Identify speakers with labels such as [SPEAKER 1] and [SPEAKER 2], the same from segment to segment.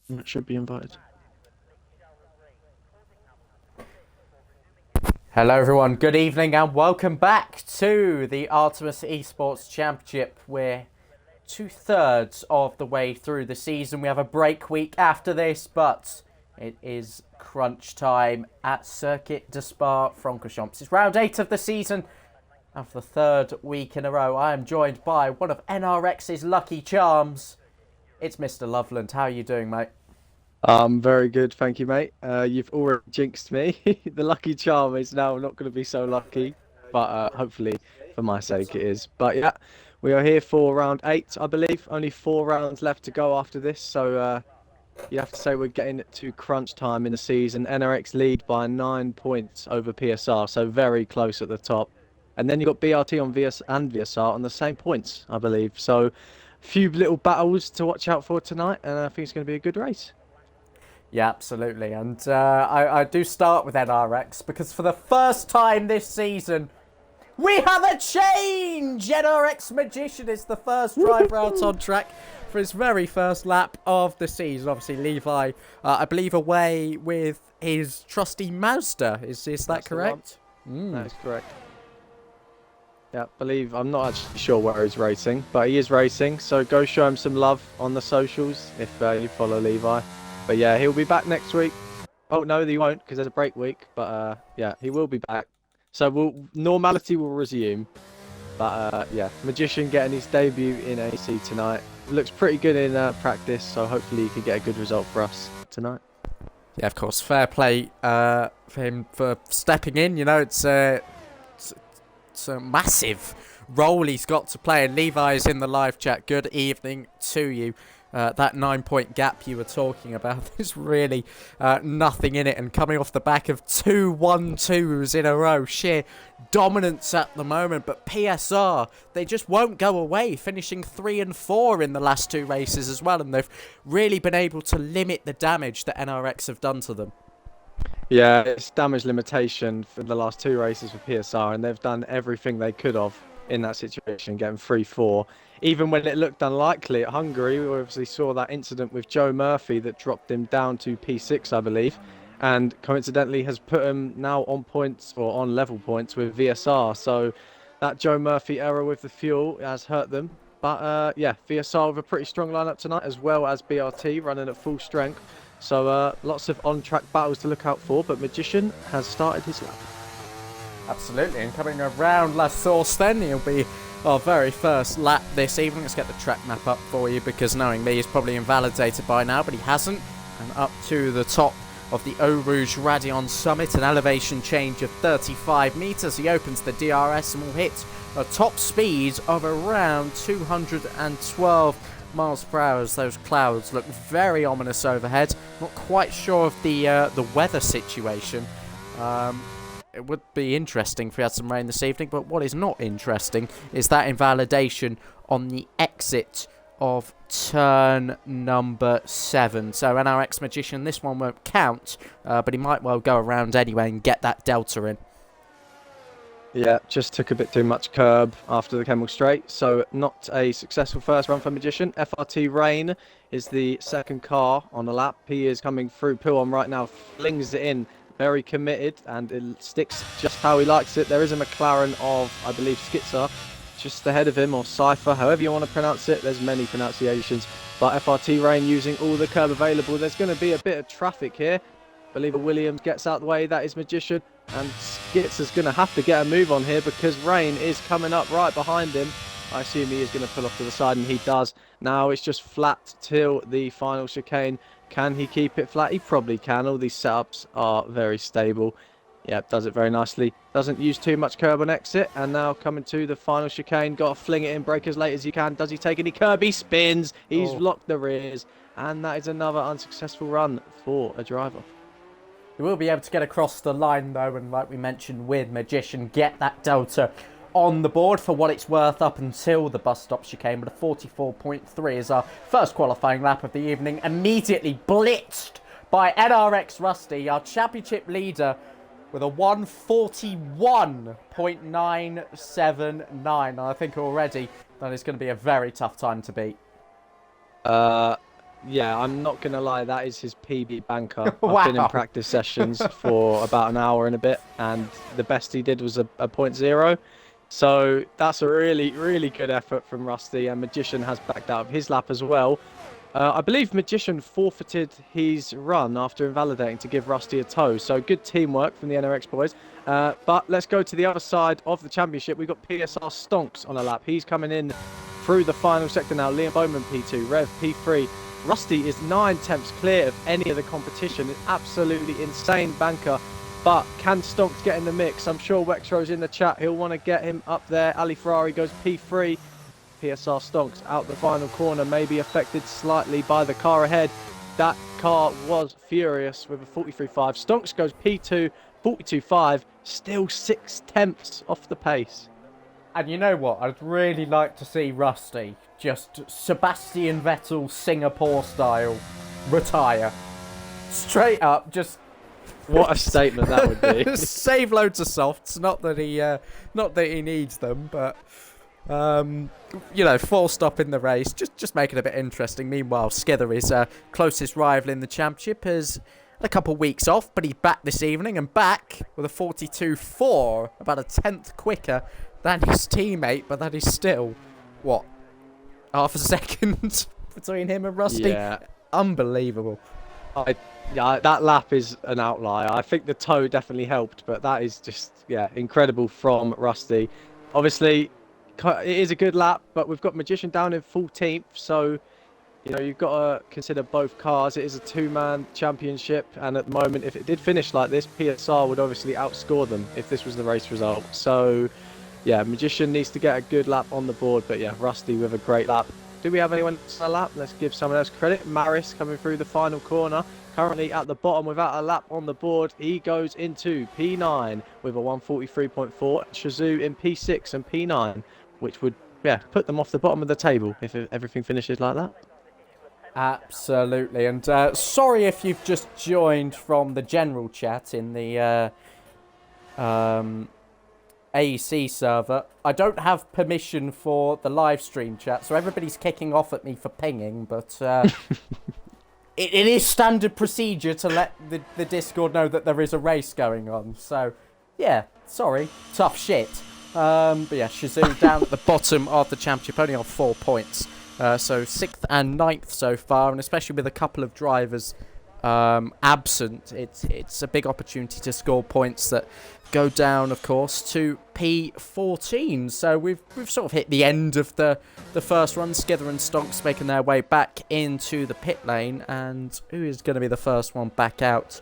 [SPEAKER 1] It should be invited.
[SPEAKER 2] Hello, everyone. Good evening, and welcome back to the Artemis Esports Championship. We're two-thirds of the way through the season. We have a break week after this, but it is crunch time at Circuit de Spa-Francorchamps. It's round 8 of the season, and for the third week in a row, I am joined by one of NRX's lucky charms. It's Mr. Loveland. How are you doing, mate?
[SPEAKER 1] Very good, thank you, mate. You've already jinxed me. The lucky charm is now not going to be so lucky, but hopefully, for my sake, it is. But yeah, we are here for round 8, I believe. Only 4 rounds left to go after this, so you have to say we're getting to crunch time in the season. NRX lead by 9 points over PSR, so very close at the top. And then you've got BRT on VS and VSR on the same points, I believe. So, a few little battles to watch out for tonight, and I think it's going to be a good race.
[SPEAKER 2] Yeah, absolutely. And I do start with NRX because for the first time this season, we have a change! NRX Magician is the first driver out on track for his very first lap of the season. Obviously, Levi, I believe, away with his trusty Mazda. Is that
[SPEAKER 1] That's
[SPEAKER 2] correct?
[SPEAKER 1] That is correct. Yeah, believe I'm not actually sure where he's racing, but he is racing. So go show him some love on the socials if you follow Levi. But yeah, he'll be back next week. Oh no, he won't because there's a break week. But yeah, he will be back. So normality will resume. But yeah, Magician getting his debut in AEC tonight. Looks pretty good in practice, so hopefully he can get a good result for us tonight.
[SPEAKER 2] Yeah, of course. Fair play for him for stepping in. You know, it's a massive role he's got to play. And Levi's in the live chat. Good evening to you. That 9-point gap you were talking about, there's really nothing in it. And coming off the back of 2 1-2s in a row, sheer dominance at the moment. But PSR, they just won't go away, finishing 3 and 4 in the last 2 races as well. And they've really been able to limit the damage that NRX have done to them.
[SPEAKER 1] Yeah, it's damage limitation for the last 2 races for PSR, and they've done everything they could have in that situation, getting 3-4. Even when it looked unlikely at Hungary, we obviously saw that incident with Joe Murphy that dropped him down to P6, I believe, and coincidentally has put him now on points or on level points with VSR. So that Joe Murphy error with the fuel has hurt them. But yeah, VSR with a pretty strong lineup tonight, as well as BRT running at full strength. So lots of on-track battles to look out for, but Magician has started his lap.
[SPEAKER 2] Absolutely, and coming around La Source then, he'll be our very first lap this evening. Let's get the track map up for you, because knowing me, he's probably invalidated by now, but he hasn't. And up to the top of the Eau Rouge Radion summit, an elevation change of 35 metres. He opens the DRS and will hit a top speed of around 212 miles per hour as those clouds look very ominous overhead. Not quite sure of the weather situation. It would be interesting if we had some rain this evening, but what is not interesting is that invalidation on the exit of turn number 7. So NRX Magician, this one won't count, but he might well go around anyway and get that delta in.
[SPEAKER 1] Yeah, just took a bit too much curb after the Kemmel Straight, so not a successful first run for Magician. FRT Rain is the second car on the lap. He is coming through Puon right now, flings it in, very committed, and it sticks just how he likes it. There is a McLaren of, I believe, Skitzer just ahead of him, or Cypher, however you want to pronounce it. There's many pronunciations, but FRT Rain using all the curb available. There's going to be a bit of traffic here. I believe Williams gets out the way. That is Magician, and Skitzer's going to have to get a move on here because Rain is coming up right behind him. I assume he is going to pull off to the side, and he does. Now it's just flat till the final chicane. Can he keep it flat? He probably can. All these setups are very stable. Yeah, does it very nicely. Doesn't use too much curb on exit. And now coming to the final chicane. Got to fling it in, brake as late as you can. Does he take any curb? He spins. He's locked the rears. And that is another unsuccessful run for a driver.
[SPEAKER 2] He will be able to get across the line though, and like we mentioned with Magician, get that delta on the board for what it's worth up until the bus stop chicane. But a 44.3 is our first qualifying lap of the evening, immediately blitzed by NRX Rusty, our championship leader, with a 141.979. And I think already that is going to be a very tough time to beat.
[SPEAKER 1] Yeah, I'm not gonna lie, that is his PB banker. I've been in
[SPEAKER 2] Wow.
[SPEAKER 1] practice sessions for about an hour and a bit, and the best he did was a point zero. So that's a really, really good effort from Rusty, and Magician has backed out of his lap as well. I believe Magician forfeited his run after invalidating to give Rusty a tow. So good teamwork from the NRX boys. But let's go to the other side of the championship. We've got PSR Stonks on a lap. He's coming in through the final sector now. Liam Bowman P2, Rev P3. Rusty is 9 tenths clear of any of the competition. It's absolutely insane banker. But can Stonks get in the mix? I'm sure Wexro's in the chat. He'll want to get him up there. Ali Ferrari goes P3. PSR Stonks out the final corner, maybe affected slightly by the car ahead. That car was furious with a 43.5. Stonks goes P2, 42.5, still 6 tenths off the pace.
[SPEAKER 2] And you know what? I'd really like to see Rusty just Sebastian Vettel Singapore style retire. Straight up, just
[SPEAKER 1] What a statement that would be.
[SPEAKER 2] save loads of softs. Not that he needs them, but you know, full stop in the race, just make it a bit interesting. Meanwhile, Skither is closest rival in the championship, is a couple weeks off, but he's back this evening and back with a 42.4, about a tenth quicker than his teammate, but that is still what, half a second between him and Rusty.
[SPEAKER 1] Yeah.
[SPEAKER 2] Unbelievable.
[SPEAKER 1] Yeah, that lap is an outlier. I think the tow definitely helped, but that is just, yeah, incredible from Rusty. Obviously, it is a good lap, but we've got Magician down in 14th, so you know you've got to consider both cars. It is a two-man championship, and at the moment, if it did finish like this, PSR would obviously outscore them if this was the race result. So, yeah, Magician needs to get a good lap on the board, but yeah, Rusty with a great lap. Do we have anyone else on a lap? Let's give someone else credit. Maris coming through the final corner. Currently at the bottom without a lap on the board. He goes into P9 with a 143.4. Shazoo in P6 and P9, which would, yeah, put them off the bottom of the table if everything finishes like that.
[SPEAKER 2] Absolutely. And sorry if you've just joined from the general chat in the AEC server. I don't have permission for the live stream chat, so everybody's kicking off at me for pinging, but it is standard procedure to let the Discord know that there is a race going on. So, yeah, sorry. Tough shit. But yeah, Shazoo down at the bottom of the championship, only on 4 points. So 6th and 9th so far, and especially with a couple of drivers absent, it's a big opportunity to score points that go down, of course, to P14. So we've sort of hit the end of the first run. Skither and Stonks making their way back into the pit lane, and who is going to be the first one back out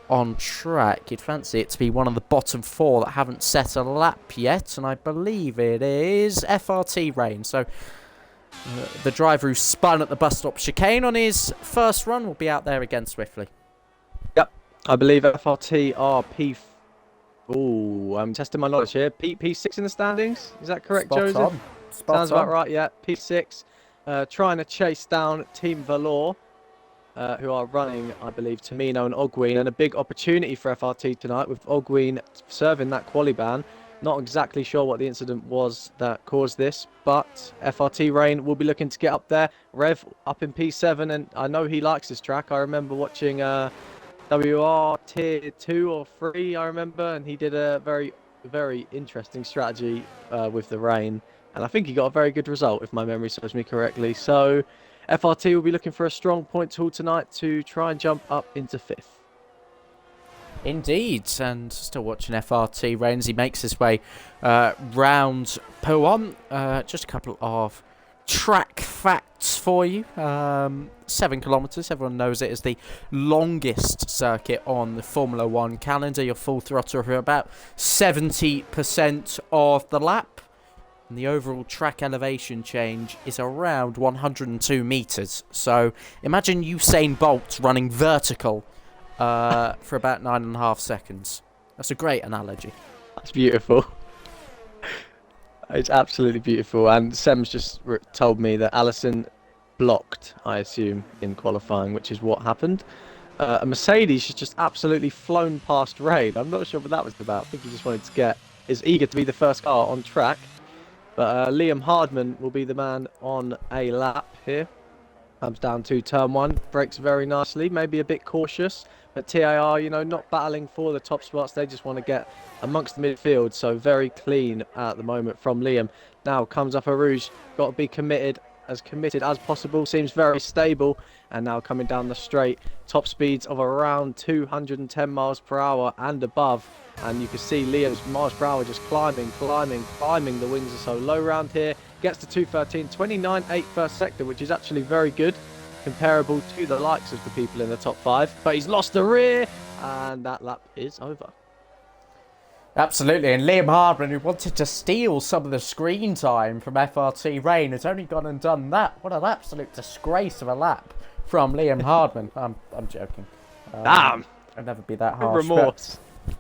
[SPEAKER 2] on track? You'd fancy it to be one of the bottom 4 that haven't set a lap yet, and I believe it is FRT Rain. So the driver who spun at the bus stop chicane on his first run will be out there again swiftly.
[SPEAKER 1] Yep, I believe FRT are P. Ooh, I'm testing my knowledge here. P6 in the standings. Is that correct, Joseph? Sounds about right. Yeah, P6. Trying to chase down Team Valor, who are running, I believe, Tamino and Ogween, and a big opportunity for FRT tonight with Ogween serving that quali ban. Not exactly sure what the incident was that caused this, but FRT Rain will be looking to get up there. Rev up in P7, and I know he likes this track. I remember watching WR Tier 2 or 3, I remember, and he did a very, very interesting strategy with the rain. And I think he got a very good result, if my memory serves me correctly. So FRT will be looking for a strong point haul tonight to try and jump up into 5th.
[SPEAKER 2] Indeed, and still watching FRT Rain as he makes his way round Puon. Just a couple of track facts for you. 7 kilometres, everyone knows it is the longest circuit on the Formula 1 calendar. Your full throttle for about 70% of the lap. And the overall track elevation change is around 102 metres. So imagine Usain Bolt running vertical for about 9.5 seconds. That's a great analogy.
[SPEAKER 1] That's beautiful. It's absolutely beautiful. And Sem's just told me that Allison blocked, I assume, in qualifying, which is what happened. A Mercedes has just absolutely flown past Rain. I'm not sure what that was about. I think he just wanted to is eager to be the first car on track. But Liam Hardman will be the man on a lap here. Comes down to turn 1, brakes very nicely, maybe a bit cautious, but TAR, you know, not battling for the top spots. They just want to get amongst the midfield, so very clean at the moment from Liam. Now comes up a Rouge, got to be committed as possible, seems very stable, and now coming down the straight, top speeds of around 210 miles per hour and above, and you can see Liam's miles per hour just climbing. The wings are so low round here. Gets to 213, 29.8 first sector, which is actually very good, comparable to the likes of the people in the top 5. But he's lost the rear, and that lap is over.
[SPEAKER 2] Absolutely, and Liam Hardman, who wanted to steal some of the screen time from FRT Rain, has only gone and done that. What an absolute disgrace of a lap from Liam Hardman. I'm joking.
[SPEAKER 1] Damn!
[SPEAKER 2] I'd never be that harsh.
[SPEAKER 1] Remorse.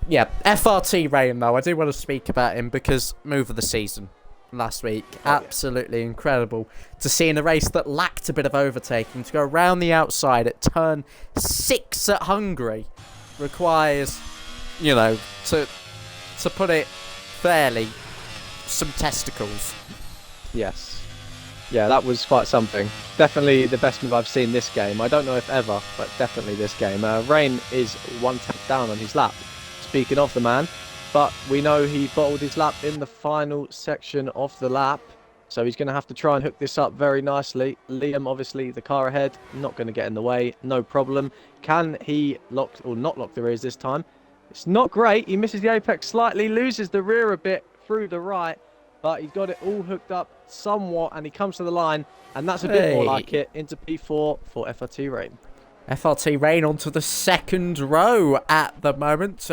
[SPEAKER 2] Yeah, FRT Rain, though, I do want to speak about him because move of the season last week. Absolutely incredible to see in a race that lacked a bit of overtaking, to go around the outside at turn 6 at Hungary requires, you know, to put it fairly, some testicles.
[SPEAKER 1] Yes. Yeah, that was quite something. Definitely the best move I've seen this game. I don't know if ever, but definitely this game. Rain is 1/10 down on his lap. Speaking of the man, but we know he bottled his lap in the final section of the lap, so he's going to have to try and hook this up very nicely. Liam, obviously, the car ahead, not going to get in the way, no problem. Can he lock or not lock the rears this time? It's not great. He misses the apex slightly, loses the rear a bit through the right, but he's got it all hooked up somewhat, and he comes to the line, and that's a bit more like it, into P4 for FRT Rain.
[SPEAKER 2] FRT Rain onto the second row at the moment.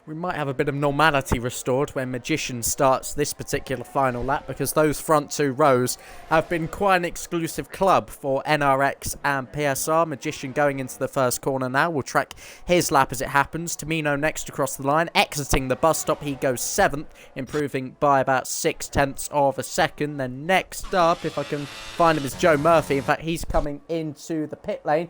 [SPEAKER 2] We might have a bit of normality restored when Magician starts this particular final lap, because those front 2 rows have been quite an exclusive club for NRX and PSR. Magician going into the first corner now. We'll track his lap as it happens. Tamino next across the line, exiting the bus stop. He goes 7th, improving by about 0.6 of a second. Then next up, if I can find him, is Joe Murphy. In fact, he's coming into the pit lane.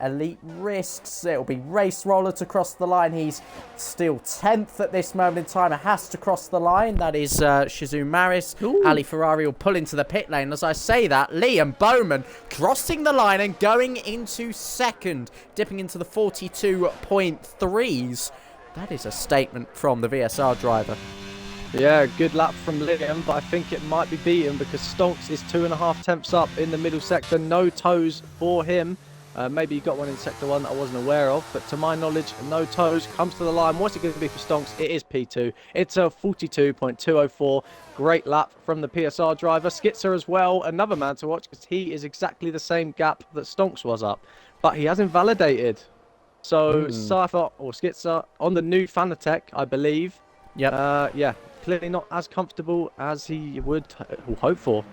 [SPEAKER 2] Elite Risks, it'll be Race Roller to cross the line. He's still 10th at this moment in time. It has to cross the line. That is Shizu Maris. Ali Ferrari will pull into the pit lane. As I say that, Liam Bowman crossing the line and going into second, dipping into the 42.3s. That is a statement from the VSR driver.
[SPEAKER 1] Yeah, good lap from Liam, but I think it might be beaten because Stonks is 2.5 tenths up in the middle sector. No toes for him. Maybe he got one in sector 1 that I wasn't aware of, but to my knowledge, no toes. Comes to the line. What's it going to be for Stonks? It is P2. It's a 42.204. Great lap from the PSR driver. Skitzer as well, another man to watch because he is exactly the same gap that Stonks was up, but he has invalidated. So Cypher or Skitzer on the new Fanatec, I believe.
[SPEAKER 2] Yep.
[SPEAKER 1] Yeah, clearly not as comfortable as he would hope for.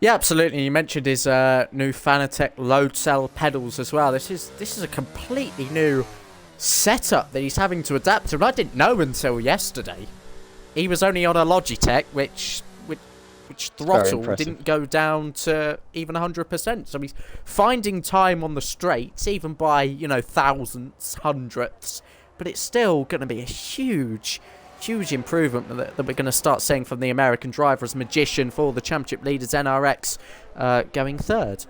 [SPEAKER 2] Yeah, absolutely. You mentioned his new Fanatec load cell pedals as well. This is a completely new setup that he's having to adapt to. And I didn't know until yesterday. He was only on a Logitech, which throttle didn't go down to even 100%. So he's finding time on the straights, even by, you know, thousandths, hundredths. But it's still going to be a huge improvement that we're going to start seeing from the American driver as Magician for the championship leaders NRX going 3rd.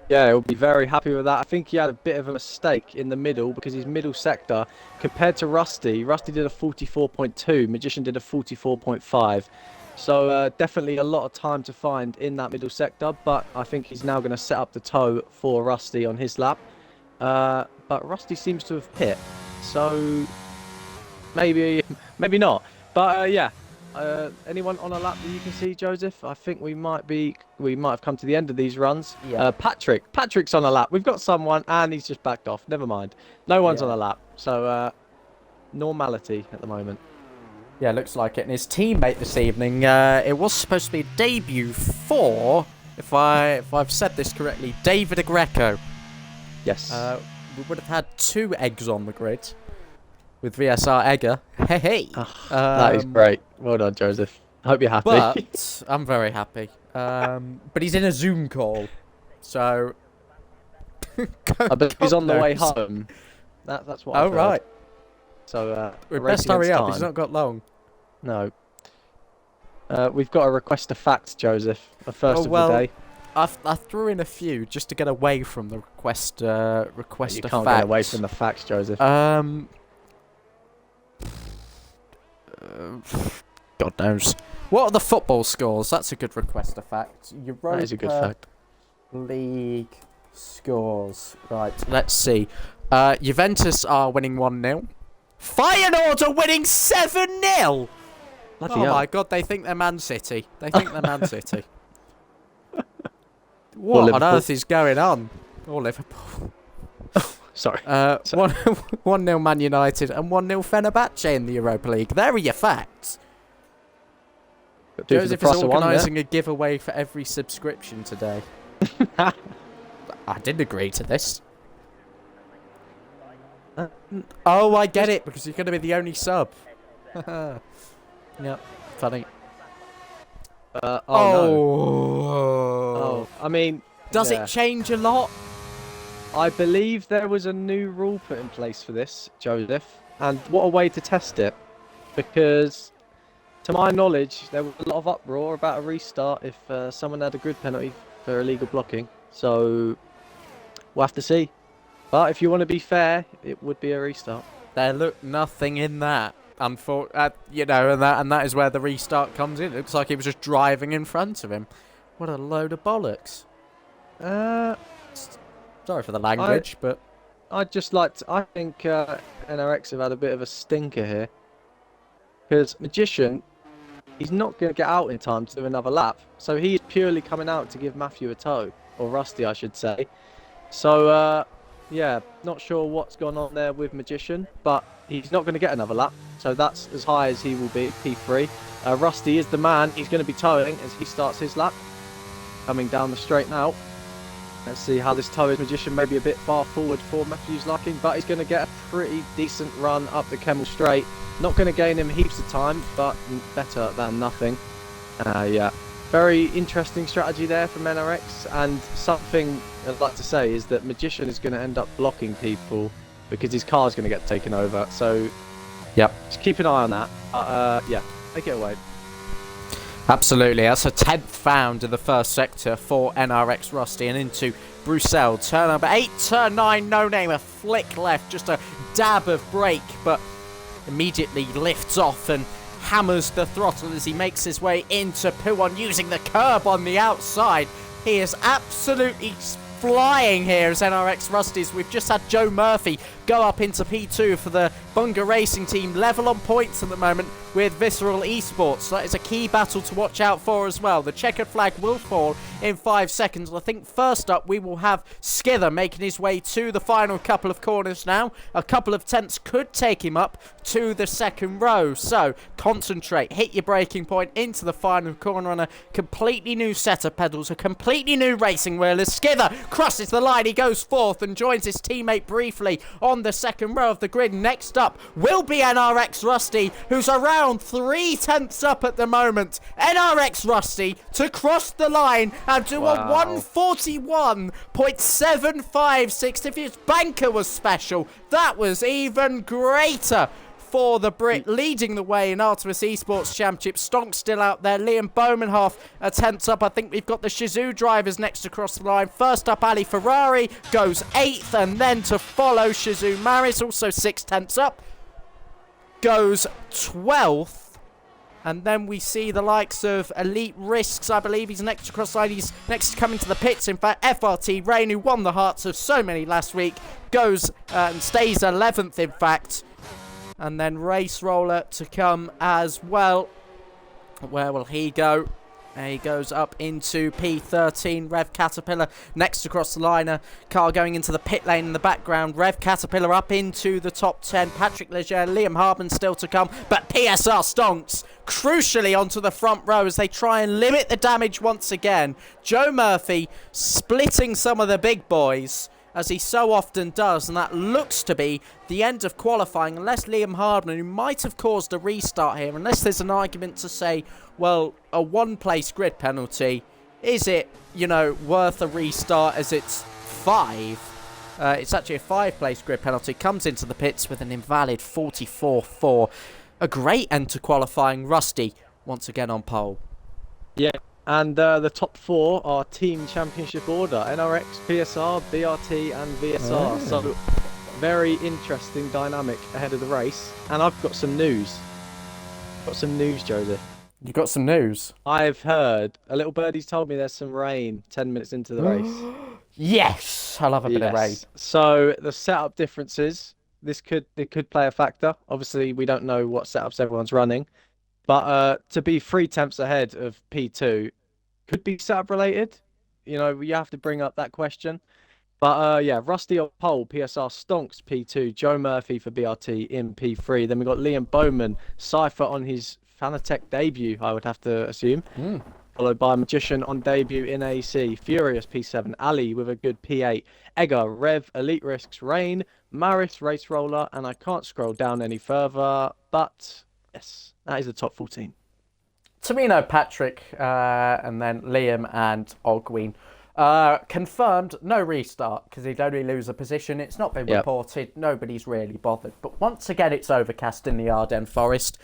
[SPEAKER 1] Yeah, he'll be very happy with that. I think he had a bit of a mistake in the middle because his middle sector, compared to Rusty did a 44.2, Magician did a 44.5. So definitely a lot of time to find in that middle sector, but I think he's now going to set up the toe for Rusty on his lap. But Rusty seems to have hit, so maybe not. But yeah, anyone on a lap that you can see, Joseph? I think we might have come to the end of these runs.
[SPEAKER 2] Yeah.
[SPEAKER 1] Patrick's on a lap. We've got someone, and he's just backed off. Never mind. No one's on a lap. So normality at the moment.
[SPEAKER 2] Yeah, looks like it. And his teammate this evening, it was supposed to be a debut for, if I've said this correctly, David Agreco.
[SPEAKER 1] Yes.
[SPEAKER 2] We would have had 2 eggs on the grid with VSR Egger. Hey.
[SPEAKER 1] That is great. Well done, Joseph. I hope you're happy.
[SPEAKER 2] But I'm very happy. But he's in a Zoom call, so
[SPEAKER 1] I bet he's on the way home. That's what I've heard.
[SPEAKER 2] Right.
[SPEAKER 1] So
[SPEAKER 2] we best hurry up. He's not got long.
[SPEAKER 1] No. We've got a request of facts, Joseph. A first of the day.
[SPEAKER 2] I threw in a few just to get away from the request. Request
[SPEAKER 1] You
[SPEAKER 2] of
[SPEAKER 1] can't
[SPEAKER 2] facts.
[SPEAKER 1] get away from the facts, Joseph.
[SPEAKER 2] God knows. What are the football scores? That's a good request of fact.
[SPEAKER 1] That is a good fact.
[SPEAKER 2] League scores. Right, let's see. Juventus are winning 1-0. Feyenoord are winning 7-0!
[SPEAKER 1] Bloody
[SPEAKER 2] Oh
[SPEAKER 1] hell.
[SPEAKER 2] my god, they think they're Man City. They think they're Man City. What on
[SPEAKER 1] Liverpool.
[SPEAKER 2] earth is going on? Or Liverpool.
[SPEAKER 1] Sorry.
[SPEAKER 2] 1-0 Man United and 1-0 Fenerbahce in the Europa League. There are your facts. Joseph is organising a giveaway for every subscription today. I didn't agree to this. Oh, I get it, because you're going to be the only sub. Yep, funny.
[SPEAKER 1] No.
[SPEAKER 2] Oh.
[SPEAKER 1] Oh, I mean...
[SPEAKER 2] Does
[SPEAKER 1] yeah.
[SPEAKER 2] it change a lot?
[SPEAKER 1] I believe there was a new rule put in place for this, Joseph. And what a way to test it. Because, to my knowledge, there was a lot of uproar about a restart if someone had a grid penalty for illegal blocking. So, we'll have to see. But if you want to be fair, it would be a restart.
[SPEAKER 2] There looked nothing in that. And that is where the restart comes in. It looks like he was just driving in front of him. What a load of bollocks. Sorry for the language, but
[SPEAKER 1] I'd just like to... I think NRX have had a bit of a stinker here. Because Magician, he's not going to get out in time to do another lap. So he is purely coming out to give Matthew a tow. Or Rusty, I should say. So, yeah, not sure what's gone on there with Magician. But he's not going to get another lap. So that's as high as he will be at P3. Rusty is the man. He's going to be towing as he starts his lap. Coming down the straight now. Let's see how this tow is. Magician maybe a bit far forward for Matthew's liking, but he's going to get a pretty decent run up the Kemmel Straight. Not going to gain him heaps of time, but better than nothing. Yeah, very interesting strategy there from NRX, and something I'd like to say is that Magician is going to end up blocking people because his car is going to get taken over. So,
[SPEAKER 2] yep,
[SPEAKER 1] just keep an eye on that. Yeah, take it away.
[SPEAKER 2] Absolutely, that's a 10th found in the first sector for NRX Rusty, and into Bruxelles. Turn number 8, turn 9, no name, a flick left, just a dab of brake, but immediately lifts off and hammers the throttle as he makes his way into Puon using the curb on the outside. He is absolutely flying here as NRX Rusty's. We've just had Joe Murphy go up into P2 for the Bunga Racing team, level on points at the moment with Visceral Esports. So that is a key battle to watch out for as well. The checkered flag will fall in 5 seconds. I think first up we will have Skither making his way to the final couple of corners now. A couple of tenths could take him up to the second row. So concentrate, hit your braking point into the final corner on a completely new set of pedals, a completely new racing wheel as Skither crosses the line. He goes fourth and joins his teammate briefly on the second row of the grid. Next up will be NRX Rusty, who's around 3 tenths up at the moment. NRX Rusty to cross the line and do a 141.756. If his banker was special, that was even greater for the Brit, leading the way in Artemis Esports Championship. Stonk still out there. Liam Bowmanhoff a tenth up. I think we've got the Shizou drivers next across the line. First up, Ali Ferrari goes 8th, and then to follow Shizou Maris, also 6 tenths up, goes 12th. And then we see the likes of Elite Risks, I believe he's next across the line. He's next coming to the pits. In fact, FRT Rain, who won the hearts of so many last week, goes and stays 11th, in fact. And then Race Roller to come as well. Where will he go? He goes up into P13. Rev Caterpillar next across the line. A car going into the pit lane in the background. Rev Caterpillar up into the top 10. Patrick Leger, Liam Harbin still to come. But PSR Stonks crucially onto the front row as they try and limit the damage once again. Joe Murphy splitting some of the big boys, as he so often does, and that looks to be the end of qualifying, unless Liam Hardman, who might have caused a restart here, unless there's an argument to say, well, a one-place grid penalty, is it, worth a restart as it's 5? It's actually a 5-place grid penalty. Comes into the pits with an invalid 44.4. A great end to qualifying. Rusty, once again on pole.
[SPEAKER 1] Yeah, And the top four are Team Championship Order: NRX, PSR, BRT, and VSR.
[SPEAKER 2] Oh.
[SPEAKER 1] So very interesting dynamic ahead of the race. And I've got some news. Got some news, Joseph.
[SPEAKER 2] You got some news?
[SPEAKER 1] I've heard a little birdie's told me there's some rain 10 minutes into the race.
[SPEAKER 2] Yes, I love a bit of rain.
[SPEAKER 1] Yes. So the setup differences, it could play a factor. Obviously, we don't know what setups everyone's running, but to be 3 tenths ahead of P2 could be setup related. You know, you have to bring up that question. But yeah, Rusty on pole, PSR stonks P2, Joe Murphy for BRT in P3. Then we got Liam Bowman, Cypher on his Fanatec debut, I would have to assume. Followed by Magician on debut in AEC, Furious P7, Ali with a good P8, Egger, Rev, Elite Risks, Rain, Maris, Race Roller, and I can't scroll down any further, but yes, that is the top 14.
[SPEAKER 2] Tamino, Patrick, and then Liam and Ogween. Confirmed, no restart, because he'd only lose a position. It's not been reported. Nobody's really bothered. But once again, it's overcast in the Ardennes Forest.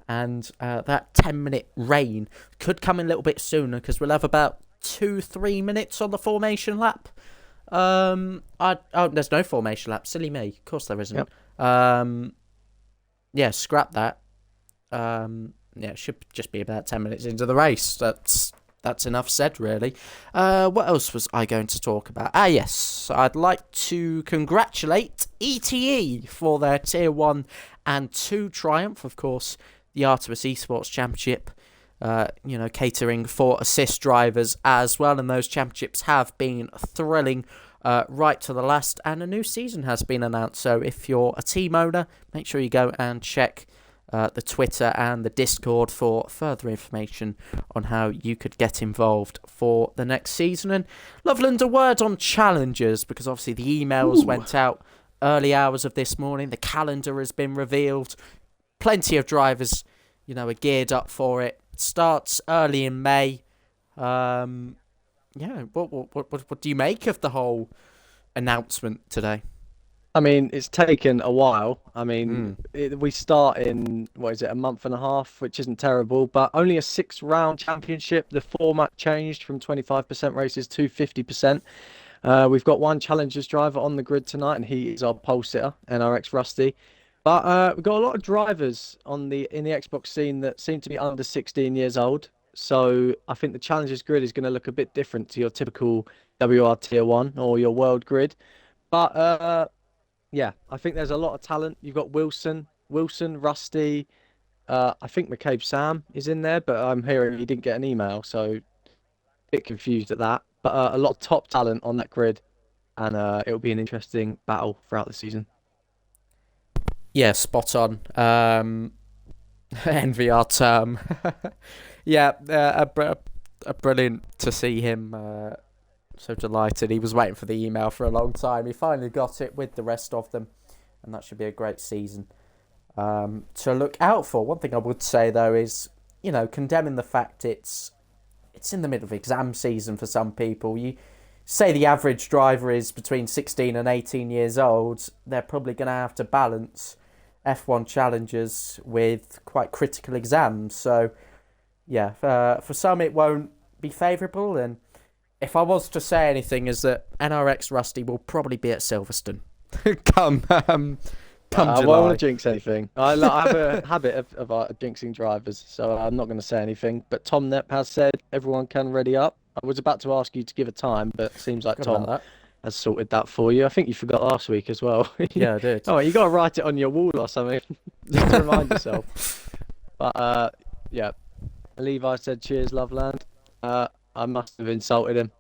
[SPEAKER 2] And that 10-minute rain could come in a little bit sooner, because we'll have about 2-3 minutes on the formation lap. There's no formation lap. Silly me. Of course there isn't.
[SPEAKER 1] Yep.
[SPEAKER 2] Yeah, scrap that. Yeah, it should just be about 10 minutes into the race. That's enough said, really. What else was I going to talk about? Yes, I'd like to congratulate ETE for their Tier 1 and 2 triumph. Of course, the Artemis Esports Championship, catering for assist drivers as well. And those championships have been thrilling right to the last. And a new season has been announced. So if you're a team owner, make sure you go and check the Twitter and the Discord for further information on how you could get involved for the next season. And Loveland, a word on challenges, because obviously the emails went out early hours of this morning. The calendar has been revealed. Plenty of drivers, are geared up for it. Starts early in May. What do you make of the whole announcement today?
[SPEAKER 1] I mean, it's taken a while. I mean, we start in, a month and a half, which isn't terrible, but only a 6-round championship. The format changed from 25% races to 50%. We've got one Challengers driver on the grid tonight, and he is our pole sitter, NRX Rusty. But we've got a lot of drivers in the Xbox scene that seem to be under 16 years old. So I think the Challengers grid is going to look a bit different to your typical WR Tier 1 or your World grid. But yeah, I think there's a lot of talent. You've got Wilson, Rusty. I think McCabe Sam is in there, but I'm hearing he didn't get an email, so a bit confused at that. But a lot of top talent on that grid, and it'll be an interesting battle throughout the season.
[SPEAKER 2] Yeah, spot on. NVR term. Yeah, brilliant to see him. So delighted. He was waiting for the email for a long time. He finally got it with the rest of them, and that should be a great season to look out for. One thing I would say, though, is, condemning the fact it's in the middle of exam season for some people. You say the average driver is between 16 and 18 years old, they're probably going to have to balance F1 challenges with quite critical exams. So, yeah, for some it won't be favourable, and if I was to say anything, is that NRX Rusty will probably be at Silverstone come July.
[SPEAKER 1] I won't want to jinx anything. I have a habit of jinxing drivers, so I'm not going to say anything. But Tom Nepp has said everyone can ready up. I was about to ask you to give a time, but it seems like Tom has sorted that for you. I think you forgot last week as well.
[SPEAKER 2] Yeah, I did.
[SPEAKER 1] Oh, you got to write it on your wall or something, just to remind yourself. But yeah, Levi said, "Cheers, Loveland." I must have insulted him.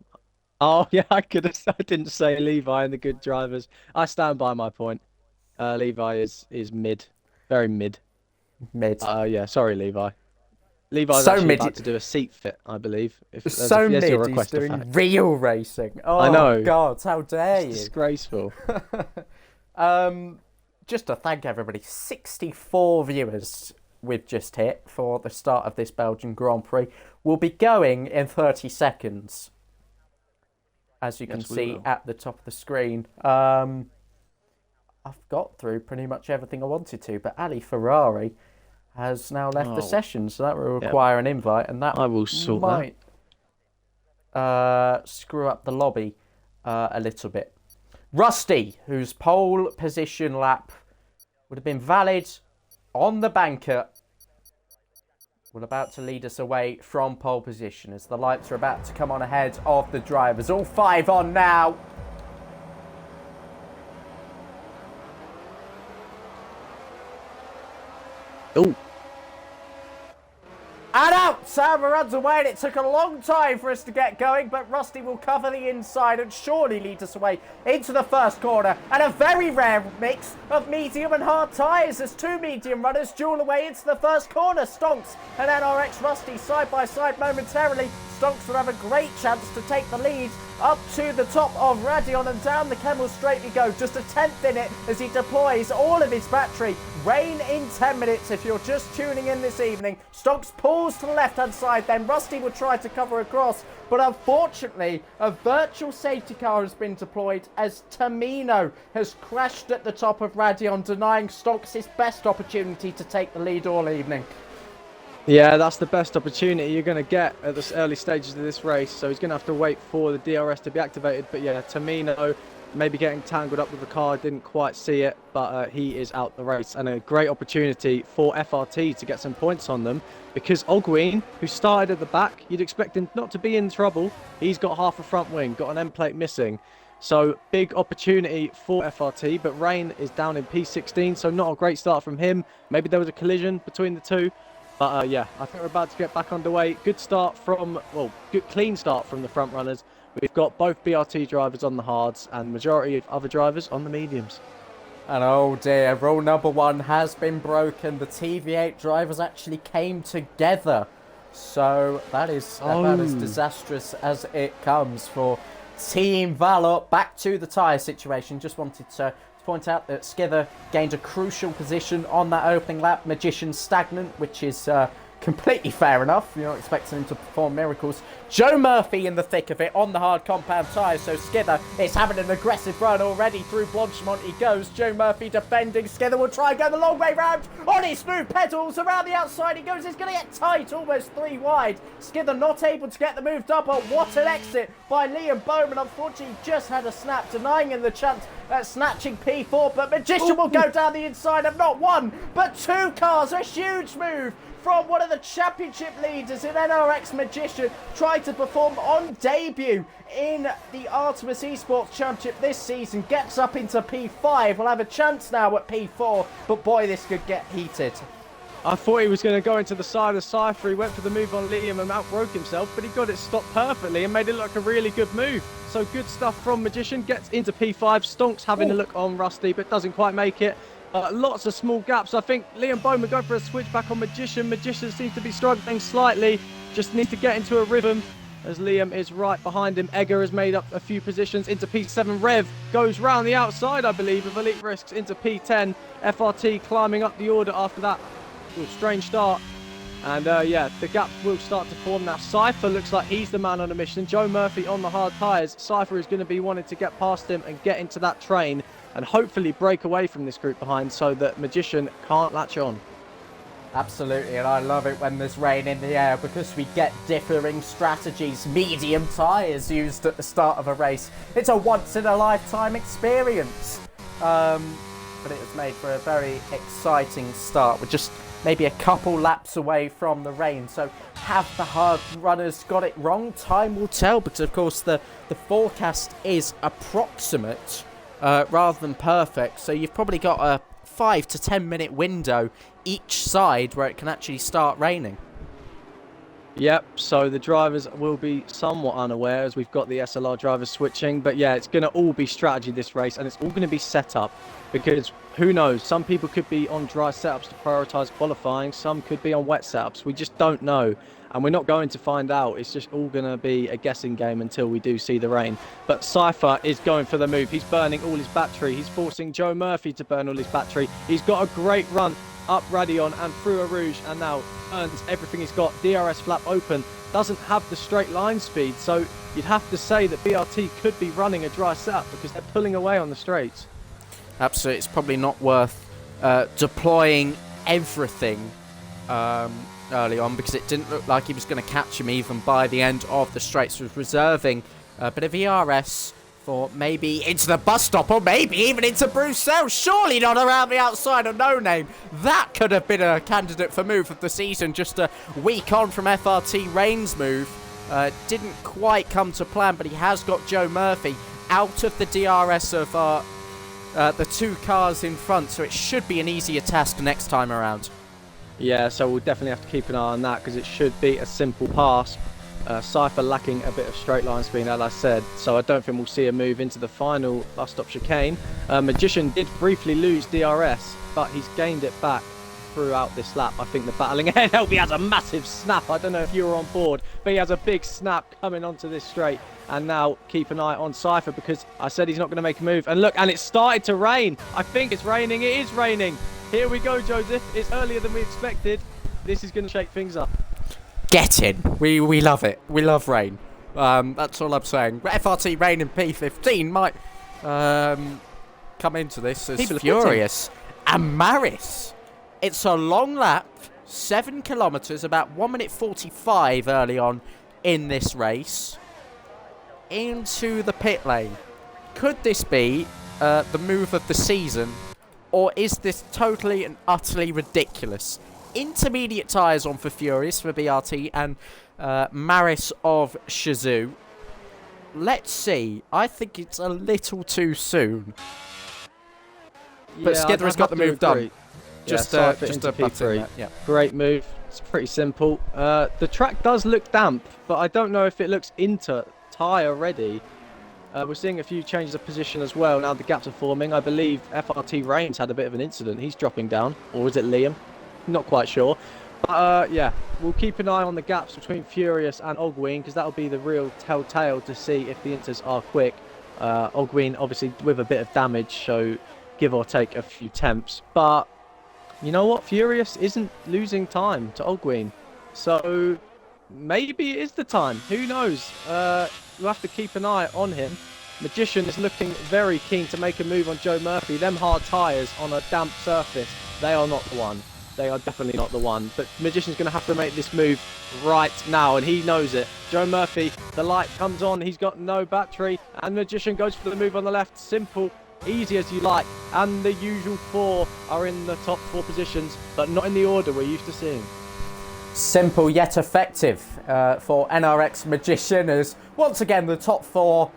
[SPEAKER 1] Oh yeah, I didn't say Levi and the good drivers. I stand by my point. Levi is mid, very mid.
[SPEAKER 2] Mid.
[SPEAKER 1] Yeah, sorry, Levi. Levi's
[SPEAKER 2] so
[SPEAKER 1] actually
[SPEAKER 2] mid.
[SPEAKER 1] about to do a seat fit, I believe.
[SPEAKER 2] So mid, he's doing real racing. Oh,
[SPEAKER 1] I know.
[SPEAKER 2] God, how dare you?
[SPEAKER 1] Disgraceful.
[SPEAKER 2] Just to thank everybody, 64 viewers we've just hit for the start of this Belgian Grand Prix. We'll be going in 30 seconds, as you can see at the top of the screen. I've got through pretty much everything I wanted to, but Ali Ferrari has now left the session, so that will require an invite, and that
[SPEAKER 1] I will sort that.
[SPEAKER 2] screw up the lobby a little bit. Rusty, whose pole position lap would have been valid on the banker, will about to lead us away from pole position as the lights are about to come on ahead of the drivers. All 5 on now.
[SPEAKER 1] Oh.
[SPEAKER 2] And out! Sauber runs away, and it took a long time for us to get going, but Rusty will cover the inside and surely lead us away into the first corner. And a very rare mix of medium and hard tyres as 2 medium runners duel away into the first corner. Stonks and NRX Rusty side by side momentarily. Stonks will have a great chance to take the lead up to the top of Radion, and down the Kemmel Straight we go. Just a 10th in it as he deploys all of his battery. Rain in 10 minutes if you're just tuning in this evening. Stonks pulls to the left-hand side, then Rusty will try to cover across. But unfortunately, a virtual safety car has been deployed as Tamino has crashed at the top of Radion, denying Stonks his best opportunity to take the lead all evening.
[SPEAKER 1] Yeah, that's the best opportunity you're going to get at the early stages of this race. So he's going to have to wait for the DRS to be activated. But yeah, Tamino maybe getting tangled up with the car, didn't quite see it, but he is out the race. And a great opportunity for FRT to get some points on them, because Ogween, who started at the back, you'd expect him not to be in trouble. He's got half a front wing, got an end plate missing. So big opportunity for FRT, but Rain is down in P16, so not a great start from him. Maybe there was a collision between the two. But yeah, I think we're about to get back underway. Good start from, well, good clean start from the front runners. We've got both BRT drivers on the hards and majority of other drivers on the mediums.
[SPEAKER 2] And oh dear, rule number 1 has been broken. The TV8 drivers actually came together. So that is about as disastrous as it comes for Team Valor. Back to the tyre situation. Just wanted to point out that Skither gained a crucial position on that opening lap. Magician stagnant, which is completely fair enough. You're not expecting him to perform miracles. Joe Murphy in the thick of it on the hard compound tyres, so Skither is having an aggressive run already. Through Blanchemont he goes. Joe Murphy defending. Skither will try and go the long way round on his smooth pedals. Around the outside he goes. He's going to get tight, almost 3 wide. Skither not able to get the move done, but what an exit by Liam Bowman. Unfortunately, just had a snap, denying him the chance at snatching P4, but Magician will go down the inside of not 1, but 2 cars. A huge move from one of the championship leaders in NRX. Magician tried to perform on debut in the Artemis Esports Championship this season, gets up into P5, will have a chance now at P4, but boy, this could get heated.
[SPEAKER 1] I thought he was going to go into the side of Cypher. He went for the move on Liam and outbroke himself, but he got it stopped perfectly and made it look a really good move. So good stuff from Magician, gets into P5. Stonks having a look on Rusty, but doesn't quite make it. Lots of small gaps. I think Liam Bowman going for a switch back on Magician. Magician seems to be struggling slightly. Just needs to get into a rhythm as Liam is right behind him. Egger has made up a few positions into P7. Rev goes round the outside, I believe, of Elite Risks into P10. FRT climbing up the order after that. Ooh, strange start. And yeah, the gap will start to form now. Cypher looks like he's the man on a mission. Joe Murphy on the hard tyres. Cypher is going to be wanting to get past him and get into that train and hopefully break away from this group behind so that Magician can't latch on.
[SPEAKER 2] Absolutely, and I love it when there's rain in the air because we get differing strategies. Medium tyres used at the start of a race. It's a once-in-a-lifetime experience. But it was made for a very exciting start. We're just maybe a couple laps away from the rain. So have the hard runners got it wrong? Time will tell, but of course the forecast is approximate rather than perfect. So you've probably got a 5 to 10 minute window each side where it can actually start raining.
[SPEAKER 1] Yep, so the drivers will be somewhat unaware as we've got the SLR drivers switching. But yeah, it's going to all be strategy this race, and it's all going to be set up because who knows, some people could be on dry setups to prioritise qualifying, some could be on wet setups. We just don't know, and we're not going to find out. It's just all going to be a guessing game until we do see the rain. But Cypher is going for the move. He's burning all his battery. He's forcing Joe Murphy to burn all his battery. He's got a great run up Radion and through a Rouge, and now earns everything he's got. DRS flap open, doesn't have the straight line speed, so you'd have to say that BRT could be running a dry setup because they're pulling away on the straights.
[SPEAKER 2] Absolutely, it's probably not worth deploying everything early on because it didn't look like he was going to catch him even by the end of the straights. Was reserving a bit of ERS for maybe into the bus stop or maybe even into Bruxelles. Surely not around the outside of No Name. That could have been a candidate for move of the season just a week on from FRT Rain's move. Didn't quite come to plan, but he has got Joe Murphy out of the DRS of the two cars in front, so it should be an easier task next time around.
[SPEAKER 1] Yeah, so we'll definitely have to keep an eye on that because it should be a simple pass. Cypher lacking a bit of straight line speed, as I said, so I don't think we'll see a move into the final bus stop chicane. Magician did briefly lose DRS, but he's gained it back throughout this lap. I think the battling ahead help. He has a massive snap. I don't know if you were on board, but he has a big snap coming onto this straight. And now keep an eye on Cypher because I said he's not going to make a move. And look, and it started to rain. I think it's raining. It is raining. Here we go, Joseph. It's earlier than we expected. This is going to shake things up.
[SPEAKER 2] Get in. We love it. We love rain. That's all I'm saying. FRT Rain and P15 might come into this as Furious. And Maris. It's a long lap, 7 kilometres, about 1 minute 45 early on in this race. Into the pit lane. Could this be the move of the season, or is this totally and utterly ridiculous? Intermediate tyres on for Furious for BRT and Maris of Shazoo. Let's see. I think it's a little too soon. But
[SPEAKER 1] Yeah,
[SPEAKER 2] Skither has got the move done. Just
[SPEAKER 1] a
[SPEAKER 2] button. Yeah.
[SPEAKER 1] Great move. It's pretty simple. The track does look damp, but I don't know if it looks into tyre ready. We're seeing a few changes of position as well. Now the gaps are forming. I believe FRT Rain's had a bit of an incident. He's dropping down. Or is it Liam? Not quite sure. But yeah, we'll keep an eye on the gaps between Furious and Ogween because that'll be the real telltale to see if the inters are quick. Ogween obviously with a bit of damage, so give or take a few temps. But you know what? Furious isn't losing time to Ogween. So maybe it is the time. Who knows? We'll have to keep an eye on him. Magician is looking very keen to make a move on Joe Murphy. Them hard tyres on a damp surface, they are not the one. They are definitely not the one. But Magician's going to have to make this move right now, and he knows it. Joe Murphy, the light comes on. He's got no battery, and Magician goes for the move on the left. Simple, easy as you like. And the usual 4 are in the top 4 positions, but not in the order we're used to seeing.
[SPEAKER 2] Simple yet effective for NRX Magician, as once again the top 4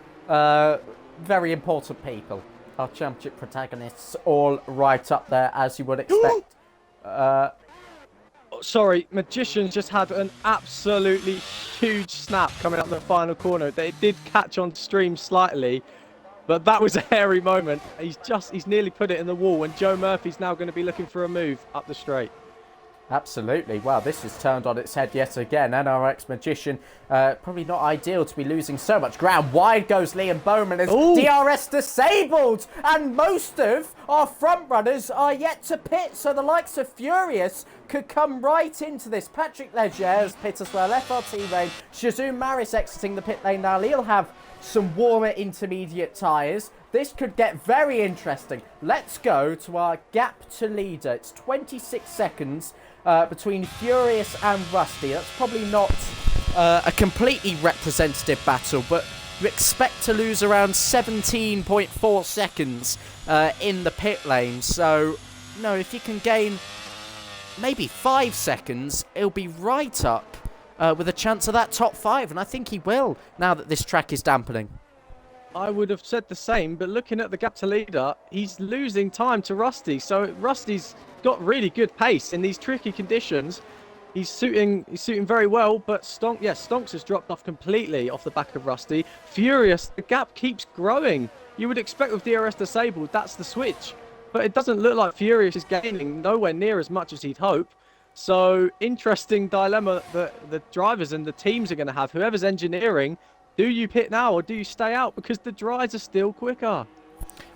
[SPEAKER 2] very important people. Our championship protagonists all right up there as you would expect.
[SPEAKER 1] Sorry, Magician just had an absolutely huge snap coming up the final corner. They did catch on stream slightly, but that was a hairy moment. He's nearly put it in the wall, and Joe Murphy's now going to be looking for a move up the straight.
[SPEAKER 2] Absolutely. Wow, this is turned on its head yet again. NRX Magician, probably not ideal to be losing so much ground. Wide goes Liam Bowman as DRS disabled. And most of our front runners are yet to pit. So the likes of Furious could come right into this. Patrick Leger's pit as well. FRT Rain. Shazoo Maris exiting the pit lane now. He'll have some warmer intermediate tyres. This could get very interesting. Let's go to our gap to leader. It's 26 seconds between Furious and Rusty. That's probably not a completely representative battle, but you expect to lose around 17.4 seconds in the pit lane. So, no, if you can gain maybe 5 seconds, it'll be right up with a chance of that top 5, and I think he will, now that this track is dampening.
[SPEAKER 1] I would have said the same, but looking at the gap to leader, he's losing time to Rusty. So Rusty's got really good pace in these tricky conditions. He's suiting very well, but Stonks has dropped off completely off the back of Rusty. Furious, the gap keeps growing. You would expect with DRS disabled, that's the switch. But it doesn't look like Furious is gaining nowhere near as much as he'd hope. So interesting dilemma that the drivers and the teams are going to have. Whoever's engineering, do you pit now or do you stay out? Because the dries are still quicker.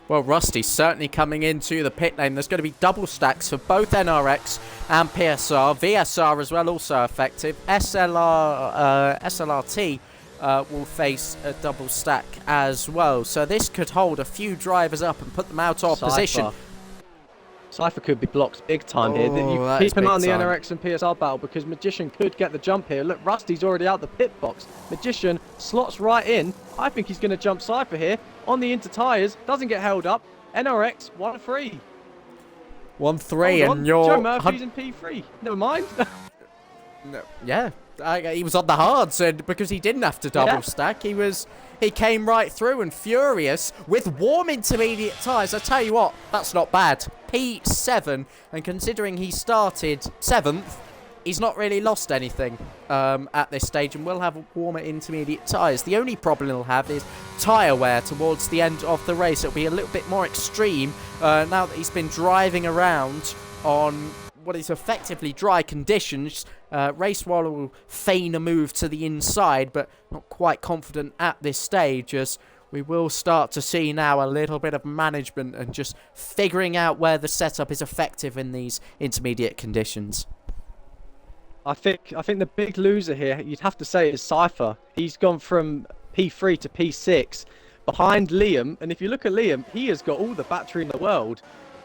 [SPEAKER 2] Well, Rusty's certainly coming into the pit lane. There's going to be double stacks for both NRX and PSR. VSR as well, also effective. SLRT will face a double stack as well. So this could hold a few drivers up and put them out of position.
[SPEAKER 1] Cypher could be blocked big time here.
[SPEAKER 2] Oh,
[SPEAKER 1] You
[SPEAKER 2] that is
[SPEAKER 1] keep an eye on the
[SPEAKER 2] big time.
[SPEAKER 1] NRX and PSR battle because Magician could get the jump here. Look, Rusty's already out the pit box. Magician slots right in. I think he's going to jump Cypher here on the inter tyres. Doesn't get held up. NRX 1-3.
[SPEAKER 2] 1-3, and you're
[SPEAKER 1] Joe Murphy's in P3. Never mind.
[SPEAKER 2] No, yeah, he was on the hards, and because he didn't have to double stack, he came right through, and Furious with warm intermediate tyres. I tell you what, that's not bad. P7, and considering he started 7th, he's not really lost anything at this stage, and will have warmer intermediate tyres. The only problem he'll have is tyre wear towards the end of the race. It'll be a little bit more extreme now that he's been driving around on what is effectively dry conditions. Racewall will feign a move to the inside, but not quite confident at this stage, as we will start to see now a little bit of management and just figuring out where the setup is effective in these intermediate conditions.
[SPEAKER 1] I think the big loser here, you'd have to say, is Cypher. He's gone from P3 to P6 behind Liam, and if you look at Liam, he has got all the battery in the world.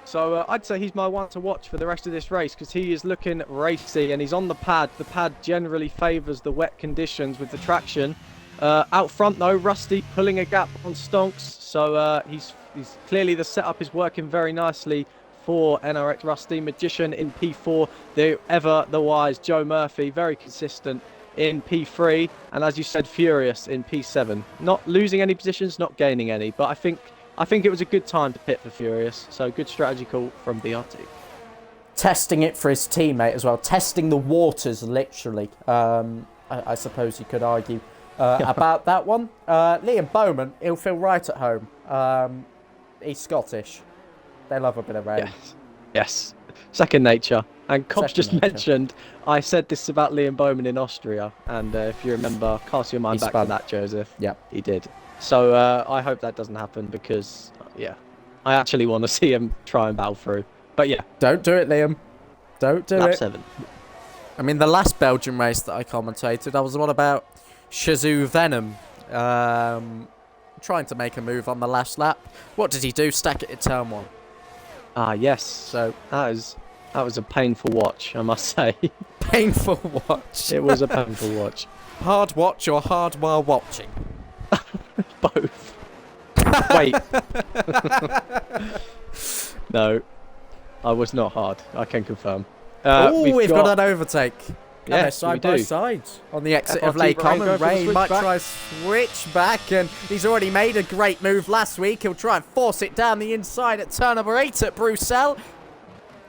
[SPEAKER 1] So I'd say he's my one to watch for the rest of this race because he is looking racy and he's on the pad. The pad generally favours the wet conditions with the traction. Out front though, Rusty pulling a gap on Stonks. So he's clearly the setup is working very nicely for NRX Rusty. Magician in P4, the ever the wise Joe Murphy, very consistent in P3. And as you said, Furious in P7. Not losing any positions, not gaining any, but I think it was a good time to pit for Furious, so good strategy call from BRT.
[SPEAKER 2] Testing it for his teammate as well, testing the waters literally. I suppose you could argue about that one. Liam Bowman, he'll feel right at home. He's Scottish. They love a bit of rain.
[SPEAKER 1] Yes. Second nature. And Cobbs just
[SPEAKER 2] nature.
[SPEAKER 1] mentioned, I said this about Liam Bowman in Austria, and if you remember, cast your mind back to that, Joseph.
[SPEAKER 2] Yeah,
[SPEAKER 1] he did. So I hope that doesn't happen because, I actually want to see him try and battle through. But yeah.
[SPEAKER 2] Don't do it, Liam. Don't do
[SPEAKER 1] Lap
[SPEAKER 2] it.
[SPEAKER 1] 7.
[SPEAKER 2] I mean, the last Belgian race that I commentated, I was the one about Shazoo Venom trying to make a move on the last lap. What did he do? Stack it at turn 1.
[SPEAKER 1] Ah, yes. So that was a painful watch, I must say.
[SPEAKER 2] Painful watch.
[SPEAKER 1] It was a painful watch.
[SPEAKER 2] Hard watch or hard while watching?
[SPEAKER 1] Both. Wait. No, I was not hard. I can confirm.
[SPEAKER 2] We've got an overtake.
[SPEAKER 1] Yes,
[SPEAKER 2] side
[SPEAKER 1] we
[SPEAKER 2] by
[SPEAKER 1] do.
[SPEAKER 2] side on the exit of
[SPEAKER 1] FRT
[SPEAKER 2] Lake
[SPEAKER 1] Ray
[SPEAKER 2] Common.
[SPEAKER 1] go for the
[SPEAKER 2] Ray
[SPEAKER 1] switch
[SPEAKER 2] might
[SPEAKER 1] back.
[SPEAKER 2] try switch back, and he's already made a great move last week. He'll try and force it down the inside at turn number 8 at Bruxelles.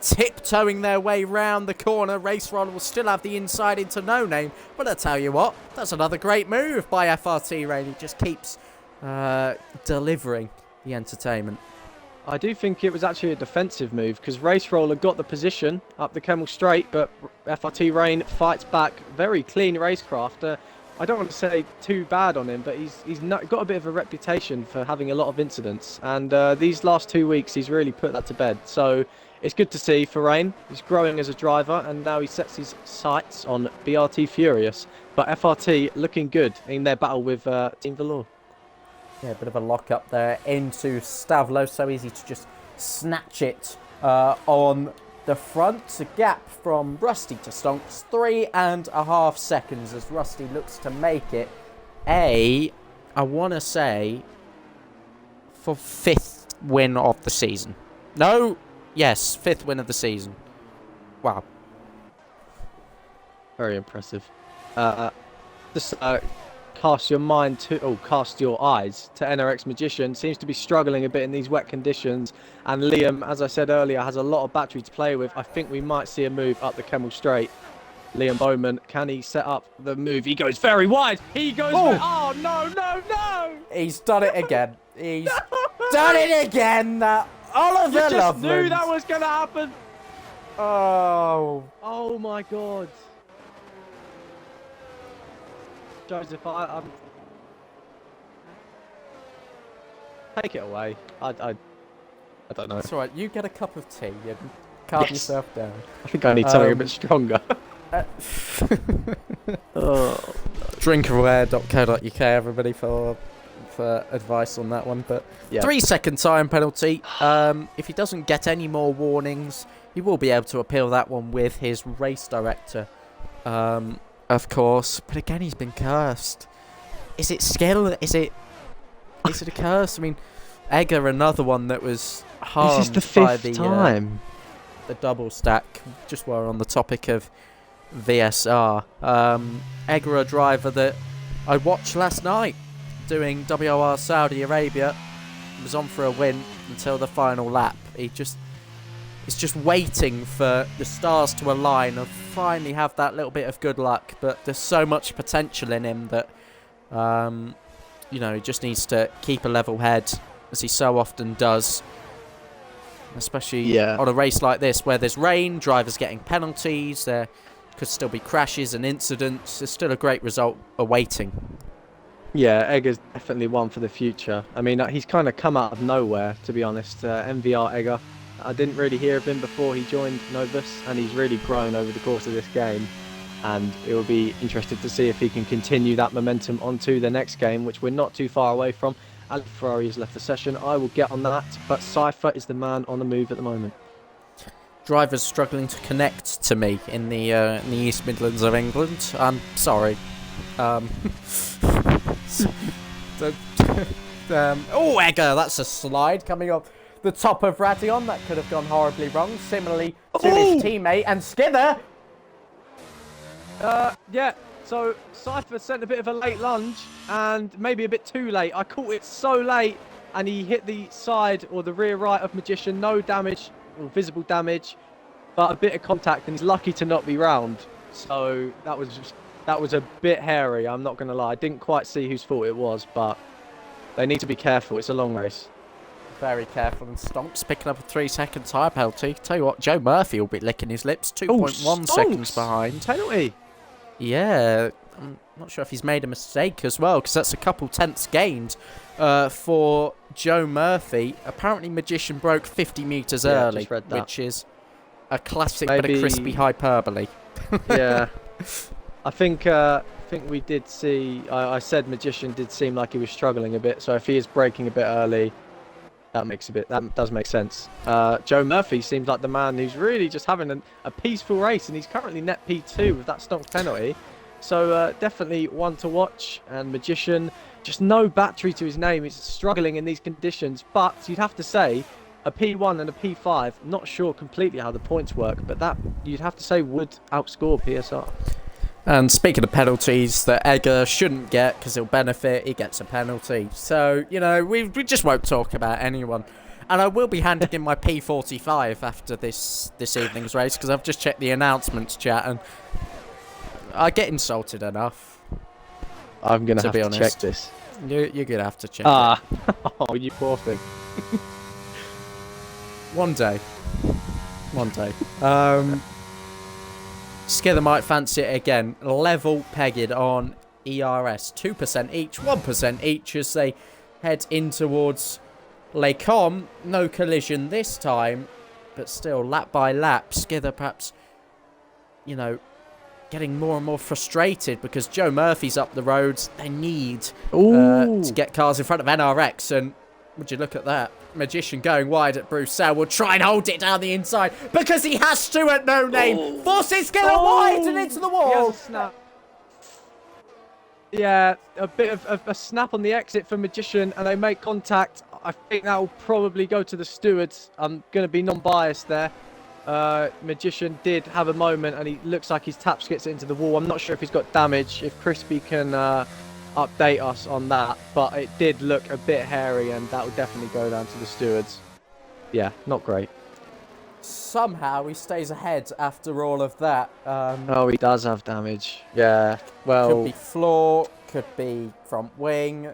[SPEAKER 2] Tiptoeing their way round the corner. Race Roller will still have the inside into No Name, but I tell you what, that's another great move by FRT Rain. He just keeps delivering the entertainment.
[SPEAKER 1] I do think it was actually a defensive move because Race Roller got the position up the Kemmel Straight, but FRT Rain fights back. Very clean racecraft. I don't want to say too bad on him, but he's got a bit of a reputation for having a lot of incidents, and these last 2 weeks he's really put that to bed. So it's good to see for Rain. He's growing as a driver, and now he sets his sights on BRT Furious. But FRT looking good in their battle with Team Velour.
[SPEAKER 2] Yeah, a bit of a lock up there into Stavlo. So easy to just snatch it on the front. A gap from Rusty to Stonks, 3.5 seconds as Rusty looks to make it I want to say, for 5th win of the season. No, yes, 5th win of the season. Wow.
[SPEAKER 1] Very impressive. Just cast your eyes to NRX Magician. Seems to be struggling a bit in these wet conditions. And Liam, as I said earlier, has a lot of battery to play with. I think we might see a move up the Kemmel Straight. Liam Bowman, can he set up the move? He goes very wide. He goes. Oh no!
[SPEAKER 2] He's done it again. He's done it again. Oliver
[SPEAKER 1] You just
[SPEAKER 2] Loveland.
[SPEAKER 1] knew that was gonna happen. Oh my God. Joseph, I'm... Take it away. I don't know.
[SPEAKER 2] That's all right. You get a cup of tea and calm
[SPEAKER 1] Yes.
[SPEAKER 2] yourself down.
[SPEAKER 1] I think I need something a bit stronger.
[SPEAKER 2] Drinkerware.co.uk, everybody, for for advice on that one. But
[SPEAKER 1] Yeah.
[SPEAKER 2] 3-second time penalty. If he doesn't get any more warnings, he will be able to appeal that one with his race director, of course. But again, he's been cursed. Is it skill? Is it a curse? I mean, Egger, another one that was harmed
[SPEAKER 1] This is the
[SPEAKER 2] by
[SPEAKER 1] fifth time.
[SPEAKER 2] the double stack. Just while we're on the topic of VSR, Egger, a driver that I watched last night doing WR Saudi Arabia, was on for a win until the final lap. He's just waiting for the stars to align and finally have that little bit of good luck. But there's so much potential in him that, he just needs to keep a level head, as he so often does. Especially on a race like this where there's rain, drivers getting penalties, there could still be crashes and incidents. There's still a great result awaiting.
[SPEAKER 1] Yeah, Egger's definitely one for the future. I mean, he's kind of come out of nowhere, to be honest. MVR Egger. I didn't really hear of him before he joined Novus, and he's really grown over the course of this game. And it will be interesting to see if he can continue that momentum onto the next game, which we're not too far away from. Ali Ferrari has left the session. I will get on that, but Cypher is the man on the move at the moment.
[SPEAKER 2] Drivers struggling to connect to me in the East Midlands of England. I'm sorry. Oh, Egger, that's a slide coming off the top of Radion. That could have gone horribly wrong. Similarly to his teammate and Skither.
[SPEAKER 1] Yeah, so Cypher sent a bit of a late lunge, and maybe a bit too late. I caught it so late, and he hit the side or the rear right of Magician. No damage, or visible damage, but a bit of contact, and he's lucky to not be round. So that was a bit hairy, I'm not going to lie. I didn't quite see whose fault it was, but they need to be careful. It's a long race.
[SPEAKER 2] Very careful, and Stonks picking up a 3-second tyre penalty. Tell you what, Joe Murphy will be licking his lips. 2.1 seconds behind.
[SPEAKER 1] Penalty.
[SPEAKER 2] Yeah, I'm not sure if he's made a mistake as well, because that's a couple tenths gained for Joe Murphy. Apparently Magician broke 50 metres early, which is a classic bit of crispy hyperbole.
[SPEAKER 1] Yeah. I think we did see, I said Magician did seem like he was struggling a bit, so if he is braking a bit early, that does make sense. Joe Murphy seems like the man who's really just having a peaceful race, and he's currently net P2 with that Stonks penalty. So definitely one to watch. And Magician, just no battery to his name. He's struggling in these conditions, but you'd have to say a P1 and a P5, not sure completely how the points work, but that you'd have to say would outscore PSR.
[SPEAKER 2] And speaking of penalties that Egger shouldn't get because he'll benefit, he gets a penalty. So, we just won't talk about anyone. And I will be handing in my P45 after this evening's race, because I've just checked the announcements chat and I get insulted enough.
[SPEAKER 1] I'm going to have to check this.
[SPEAKER 2] You're going to have to check
[SPEAKER 1] it. Oh, you poor thing.
[SPEAKER 2] One day. Skither might fancy it again. Level pegged on ERS. 2% each, 1% each as they head in towards Les Combes. No collision this time, but still lap by lap. Skither perhaps, getting more and more frustrated because Joe Murphy's up the roads. They need to get cars in front of NRX, and would you look at that? Magician going wide at Bruce Sale will try and hold it down the inside because he has to at no name. Forces Skither wide and into the wall.
[SPEAKER 1] Snap. Yeah, a bit of a snap on the exit for Magician, and they make contact. I think that will probably go to the stewards. I'm going to be non-biased there. Magician did have a moment, and he looks like his tap skids it into the wall. I'm not sure if he's got damage. If Crispy can update us on that, but it did look a bit hairy, and that will definitely go down to the stewards. Yeah, not great.
[SPEAKER 2] Somehow he stays ahead after all of that.
[SPEAKER 1] Oh, he does have damage. Yeah, well,
[SPEAKER 2] could be floor, could be front wing,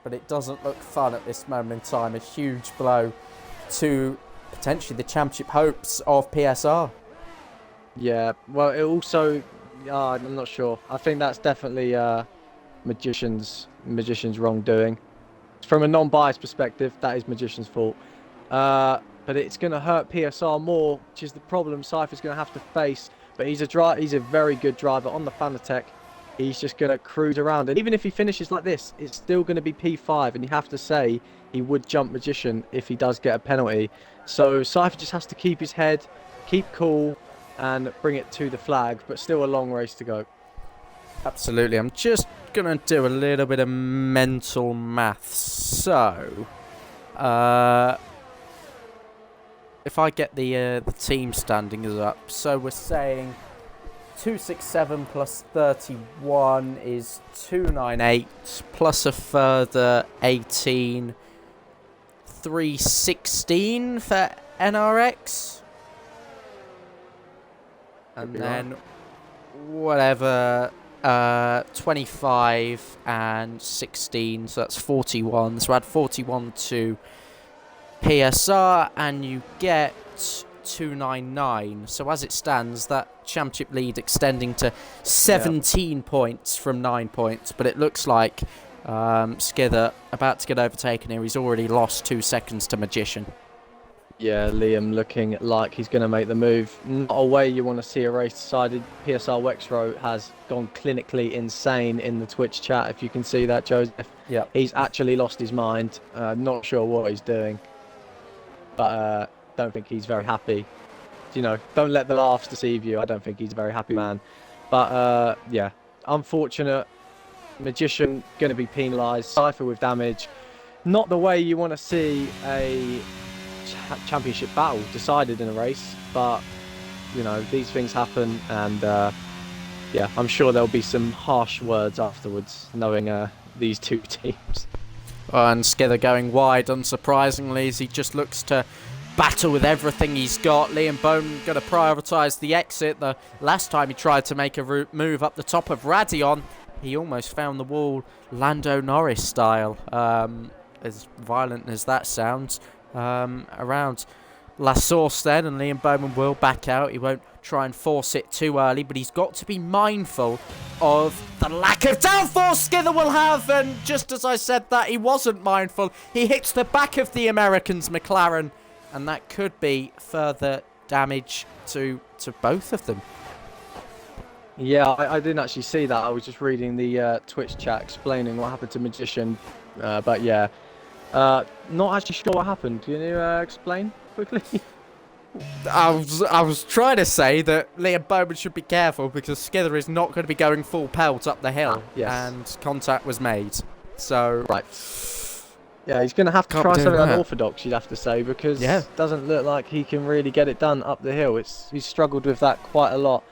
[SPEAKER 2] but it doesn't look fun at this moment in time. A huge blow to potentially the championship hopes of PSR.
[SPEAKER 1] Yeah, well, it also, I'm not sure. I think that's definitely Magician's wrongdoing. From a non-biased perspective, that is Magician's fault. But it's going to hurt PSR more, which is the problem Cypher's going to have to face. But he's a very good driver on the Fanatec. he's just going to cruise around. And even if he finishes like this, it's still going to be P5. And you have to say he would jump Magician if he does get a penalty. So Cypher just has to keep his head, keep cool, and bring it to the flag. But still a long race to go.
[SPEAKER 2] Absolutely. I'm just going to do a little bit of mental maths. So, if I get the team standings up, so we're saying 267 plus 31 is 298 plus a further 18, 316 for NRX. And then whatever, 25 and 16, so that's 41. So add 41 to PSR and you get 299. So as it stands, that championship lead extending to 17 points from 9 points. But it looks like Skither about to get overtaken here. He's already lost 2 seconds to Magician.
[SPEAKER 1] Yeah, Liam looking like he's going to make the move. Not a way you want to see a race decided. PSR Wexrow has gone clinically insane in the Twitch chat, if you can see that, Joseph.
[SPEAKER 2] Yeah.
[SPEAKER 1] He's actually lost his mind. Not sure what he's doing. But don't think he's very happy. You know, don't let the laughs deceive you. I don't think he's a very happy man. But yeah, unfortunate. Magician going to be penalised. Cypher with damage. Not the way you want to see a championship battle decided in a race, but you know, these things happen, and yeah, I'm sure there'll be some harsh words afterwards, knowing these two teams.
[SPEAKER 2] And Skither going wide, unsurprisingly, as he just looks to battle with everything he's got. Liam Bowman going to prioritise the exit. The last time he tried to make a move up the top of Radion, he almost found the wall Lando Norris style, as violent as that sounds. Around La Source then, and Liam Bowman will back out. He won't try and force it too early, but he's got to be mindful of the lack of downforce Skither will have, and just as I said that, he wasn't mindful. He hits the back of the Americans' McLaren, and that could be further damage to both of them.
[SPEAKER 1] Yeah, I didn't actually see that. I was just reading the Twitch chat explaining what happened to Magician, but yeah. Not actually sure what happened. Can you explain quickly?
[SPEAKER 2] I was trying to say that Liam Bowman should be careful because Skither is not going to be going full pelt up the hill,
[SPEAKER 1] yes.
[SPEAKER 2] And contact was made. So
[SPEAKER 1] right. Yeah, he's going to have to try something
[SPEAKER 2] that.
[SPEAKER 1] unorthodox, you'd have to say, because it doesn't look like he can really get it done up the hill. He's struggled with that quite a lot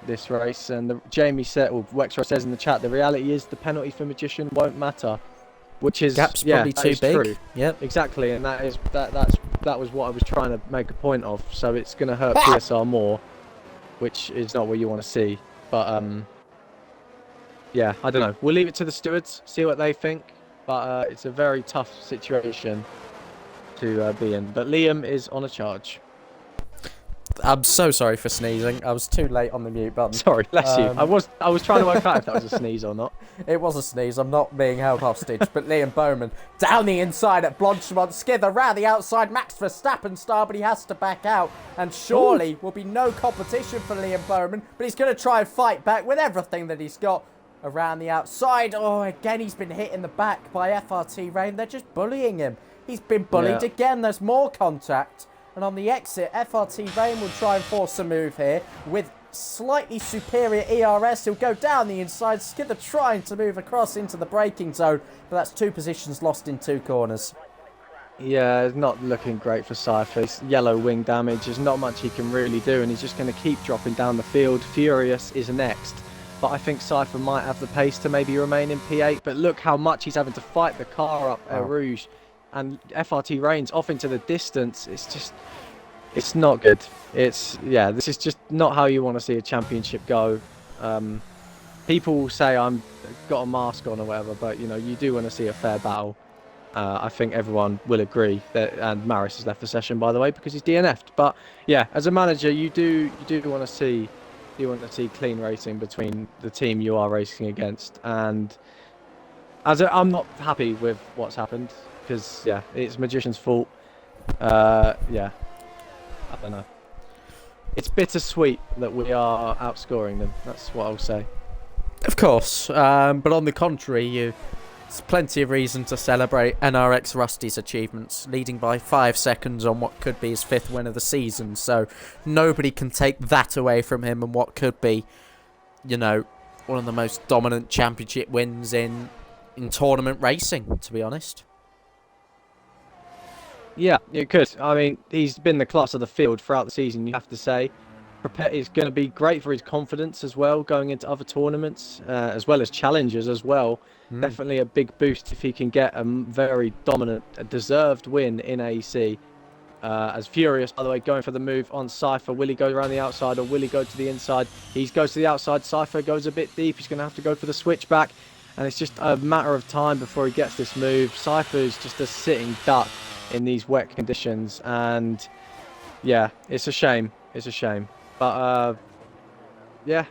[SPEAKER 1] this race. And Jamie said, or Wexrow says in the chat, the reality is the penalty for Magician won't matter. Which is
[SPEAKER 2] gap's probably too big.
[SPEAKER 1] True.
[SPEAKER 2] Yep.
[SPEAKER 1] Exactly, and that was what I was trying to make a point of. So it's going to hurt PSR more, which is not what you want to see. But yeah, I don't know. We'll leave it to the stewards, see what they think. But it's a very tough situation to be in. But Liam is on a charge.
[SPEAKER 2] I'm so sorry for sneezing. I was too late on the mute button.
[SPEAKER 1] Sorry, bless you. I was trying to work out if that was a sneeze or not.
[SPEAKER 2] It was a sneeze. I'm not being held hostage. But Liam Bowman down the inside at Blanchemont. Skither round the outside. Max Verstappen style, but he has to back out. And surely will be no competition for Liam Bowman. But he's going to try and fight back with everything that he's got around the outside. Oh, again, he's been hit in the back by FRT Rain. They're just bullying him. He's been bullied again. There's more contact. And on the exit, FRT Rain will try and force a move here with slightly superior ERS. He'll go down the inside. Skither trying to move across into the braking zone, but that's 2 positions lost in 2 corners.
[SPEAKER 1] Yeah, it's not looking great for Cypher. It's yellow wing damage. There's not much he can really do, and he's just going to keep dropping down the field. Furious is next, but I think Cypher might have the pace to maybe remain in P8. But look how much he's having to fight the car up at Rouge. And FRT Reigns off into the distance. It's not good. This is just not how you want to see a championship go. People will say I'm got a mask on or whatever, but you know, you do want to see a fair battle. I think everyone will agree that, and Maris has left the session, by the way, because he's DNF'd. But yeah, as a manager, you do want to see clean racing between the team you are racing against. And I'm not happy with what's happened. Because, yeah, it's Magician's fault. Yeah, I don't know. It's bittersweet that we are outscoring them. That's what I'll say.
[SPEAKER 2] Of course, but on the contrary, there's plenty of reason to celebrate NRX Rusty's achievements, leading by 5 seconds on what could be his 5th win of the season. So nobody can take that away from him, and what could be, you know, one of the most dominant championship wins in tournament racing, to be honest.
[SPEAKER 1] Yeah, it could. I mean, he's been the class of the field throughout the season, you have to say. It's going to be great for his confidence as well, going into other tournaments, as well as challenges as well. Definitely a big boost if he can get a very dominant, a deserved win in AEC. As Furious, by the way, going for the move on Cypher. Will he go around the outside or will he go to the inside? He goes to the outside. Cypher goes a bit deep. He's going to have to go for the switchback. And it's just a matter of time before he gets this move. Cypher's just a sitting duck in these wet conditions. And yeah, it's a shame. It's a shame. But yeah,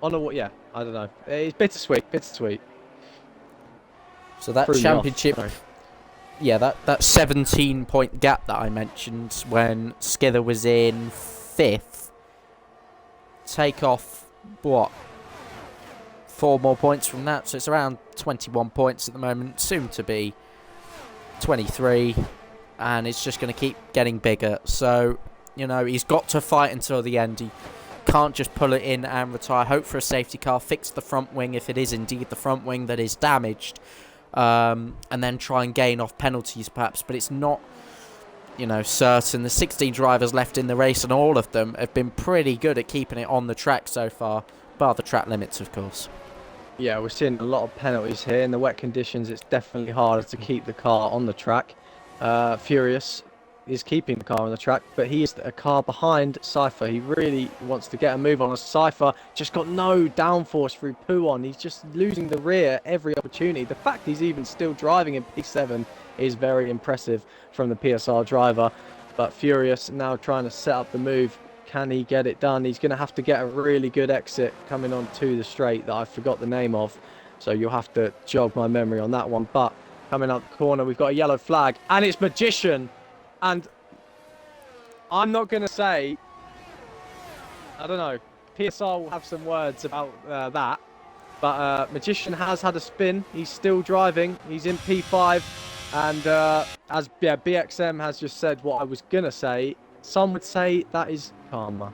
[SPEAKER 1] yeah, I don't know. It's bittersweet, bittersweet.
[SPEAKER 2] So that championship, yeah, that 17-point gap that I mentioned when Skither was in 5th, take off what, 4 more points from that, so it's around 21 points at the moment, soon to be 23, and it's just going to keep getting bigger. So, you know, he's got to fight until the end. He can't just pull it in and retire. Hope for a safety car, fix the front wing if it is indeed the front wing that is damaged, and then try and gain off penalties perhaps. But it's not, you know, certain. The 16 drivers left in the race, and all of them have been pretty good at keeping it on the track so far, bar the track limits, of course.
[SPEAKER 1] Yeah, we're seeing a lot of penalties here. In the wet conditions, it's definitely harder to keep the car on the track. Furious is keeping the car on the track, but he is a car behind Cypher. He really wants to get a move on. A Cypher just got no downforce through Puon. He's just losing the rear every opportunity. The fact he's even still driving in P7 is very impressive from the PSR driver. But Furious now trying to set up the move. Can he get it done? He's going to have to get a really good exit coming onto the straight that I forgot the name of. So you'll have to jog my memory on that one. But coming out the corner, we've got a yellow flag, and it's Magician. And I'm not going to say, I don't know, PSR will have some words about that. But Magician has had a spin. He's still driving. He's in P5. And BXM has just said what I was going to say. Some would say that is karma.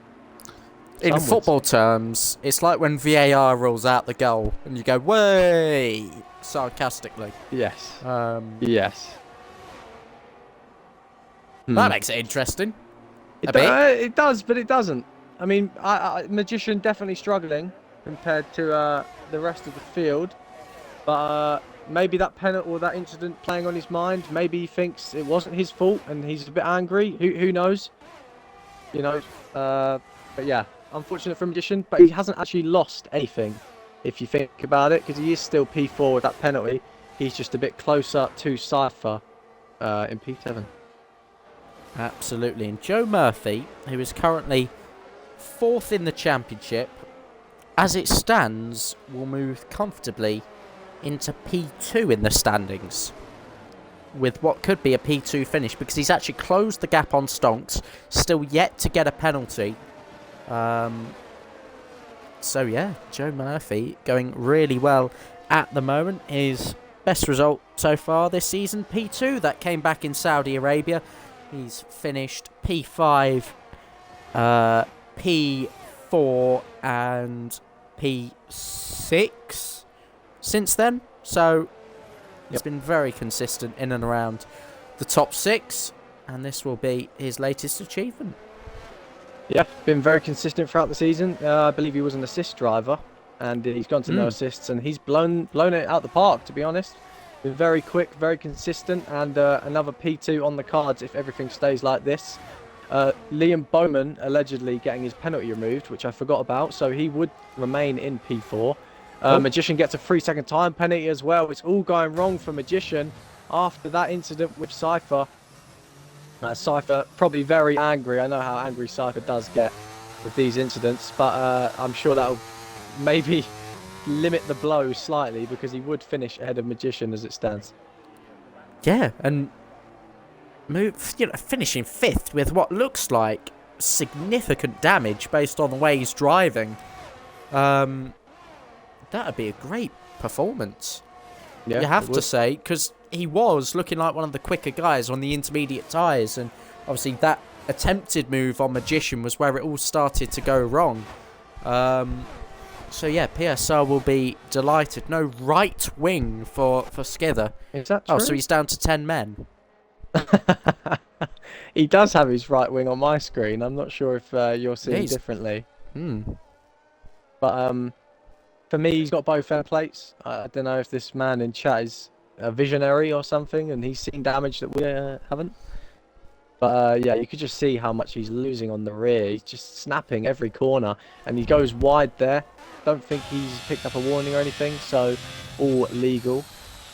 [SPEAKER 2] In football terms, it's like when VAR rules out the goal and you go, way, sarcastically.
[SPEAKER 1] Yes.
[SPEAKER 2] Yes. That makes it interesting.
[SPEAKER 1] It does, but it doesn't. I mean, Magician definitely struggling compared to the rest of the field. But maybe that penalty or that incident playing on his mind. Maybe he thinks it wasn't his fault and he's a bit angry. Who knows? You know. But yeah, unfortunate for Magician. But he hasn't actually lost anything, if you think about it, because he is still P4 with that penalty. He's just a bit closer to Cypher in P7.
[SPEAKER 2] Absolutely. And Joe Murphy, who is currently 4th in the championship, as it stands, will move comfortably into P2 in the standings, with what could be a P2 finish, because he's actually closed the gap on Stonks, still yet to get a penalty. So yeah, Joe Murphy going really well at the moment. His best result so far this season, P2, that came back in Saudi Arabia. He's finished P5, P4 and P6 since then. So he's been very consistent in and around the top 6, and this will be his latest achievement. Yeah,
[SPEAKER 1] been very consistent throughout the season. I believe he was an assist driver, and he's gone to no assists, and he's blown it out the park, to be honest. Been very quick, very consistent, and another P2 on the cards if everything stays like this. Liam Bowman allegedly getting his penalty removed, which I forgot about, so he would remain in P4. Magician gets a 3-second time penalty as well. It's all going wrong for Magician after that incident with Cypher. Cypher probably very angry. I know how angry Cypher does get with these incidents, but I'm sure that'll maybe limit the blow slightly, because he would finish ahead of Magician as it stands.
[SPEAKER 2] Yeah, and finishing 5th with what looks like significant damage based on the way he's driving. That'd be a great performance.
[SPEAKER 1] Yeah,
[SPEAKER 2] You have
[SPEAKER 1] it
[SPEAKER 2] to
[SPEAKER 1] would.
[SPEAKER 2] say, because he was looking like one of the quicker guys on the intermediate tyres, and obviously that attempted move on Magician was where it all started to go wrong. So yeah, PSR will be delighted. No right wing for Skither.
[SPEAKER 1] Is that true?
[SPEAKER 2] Oh, so he's down to 10 men.
[SPEAKER 1] He does have his right wing on my screen. I'm not sure if you're seeing
[SPEAKER 2] he's-
[SPEAKER 1] differently.
[SPEAKER 2] Hmm.
[SPEAKER 1] But for me, he's got both end plates. I don't know if this man in chat is a visionary or something, and he's seen damage that we haven't. But yeah, you could just see how much he's losing on the rear. He's just snapping every corner, and he goes wide there. Don't think he's picked up a warning or anything, so all legal.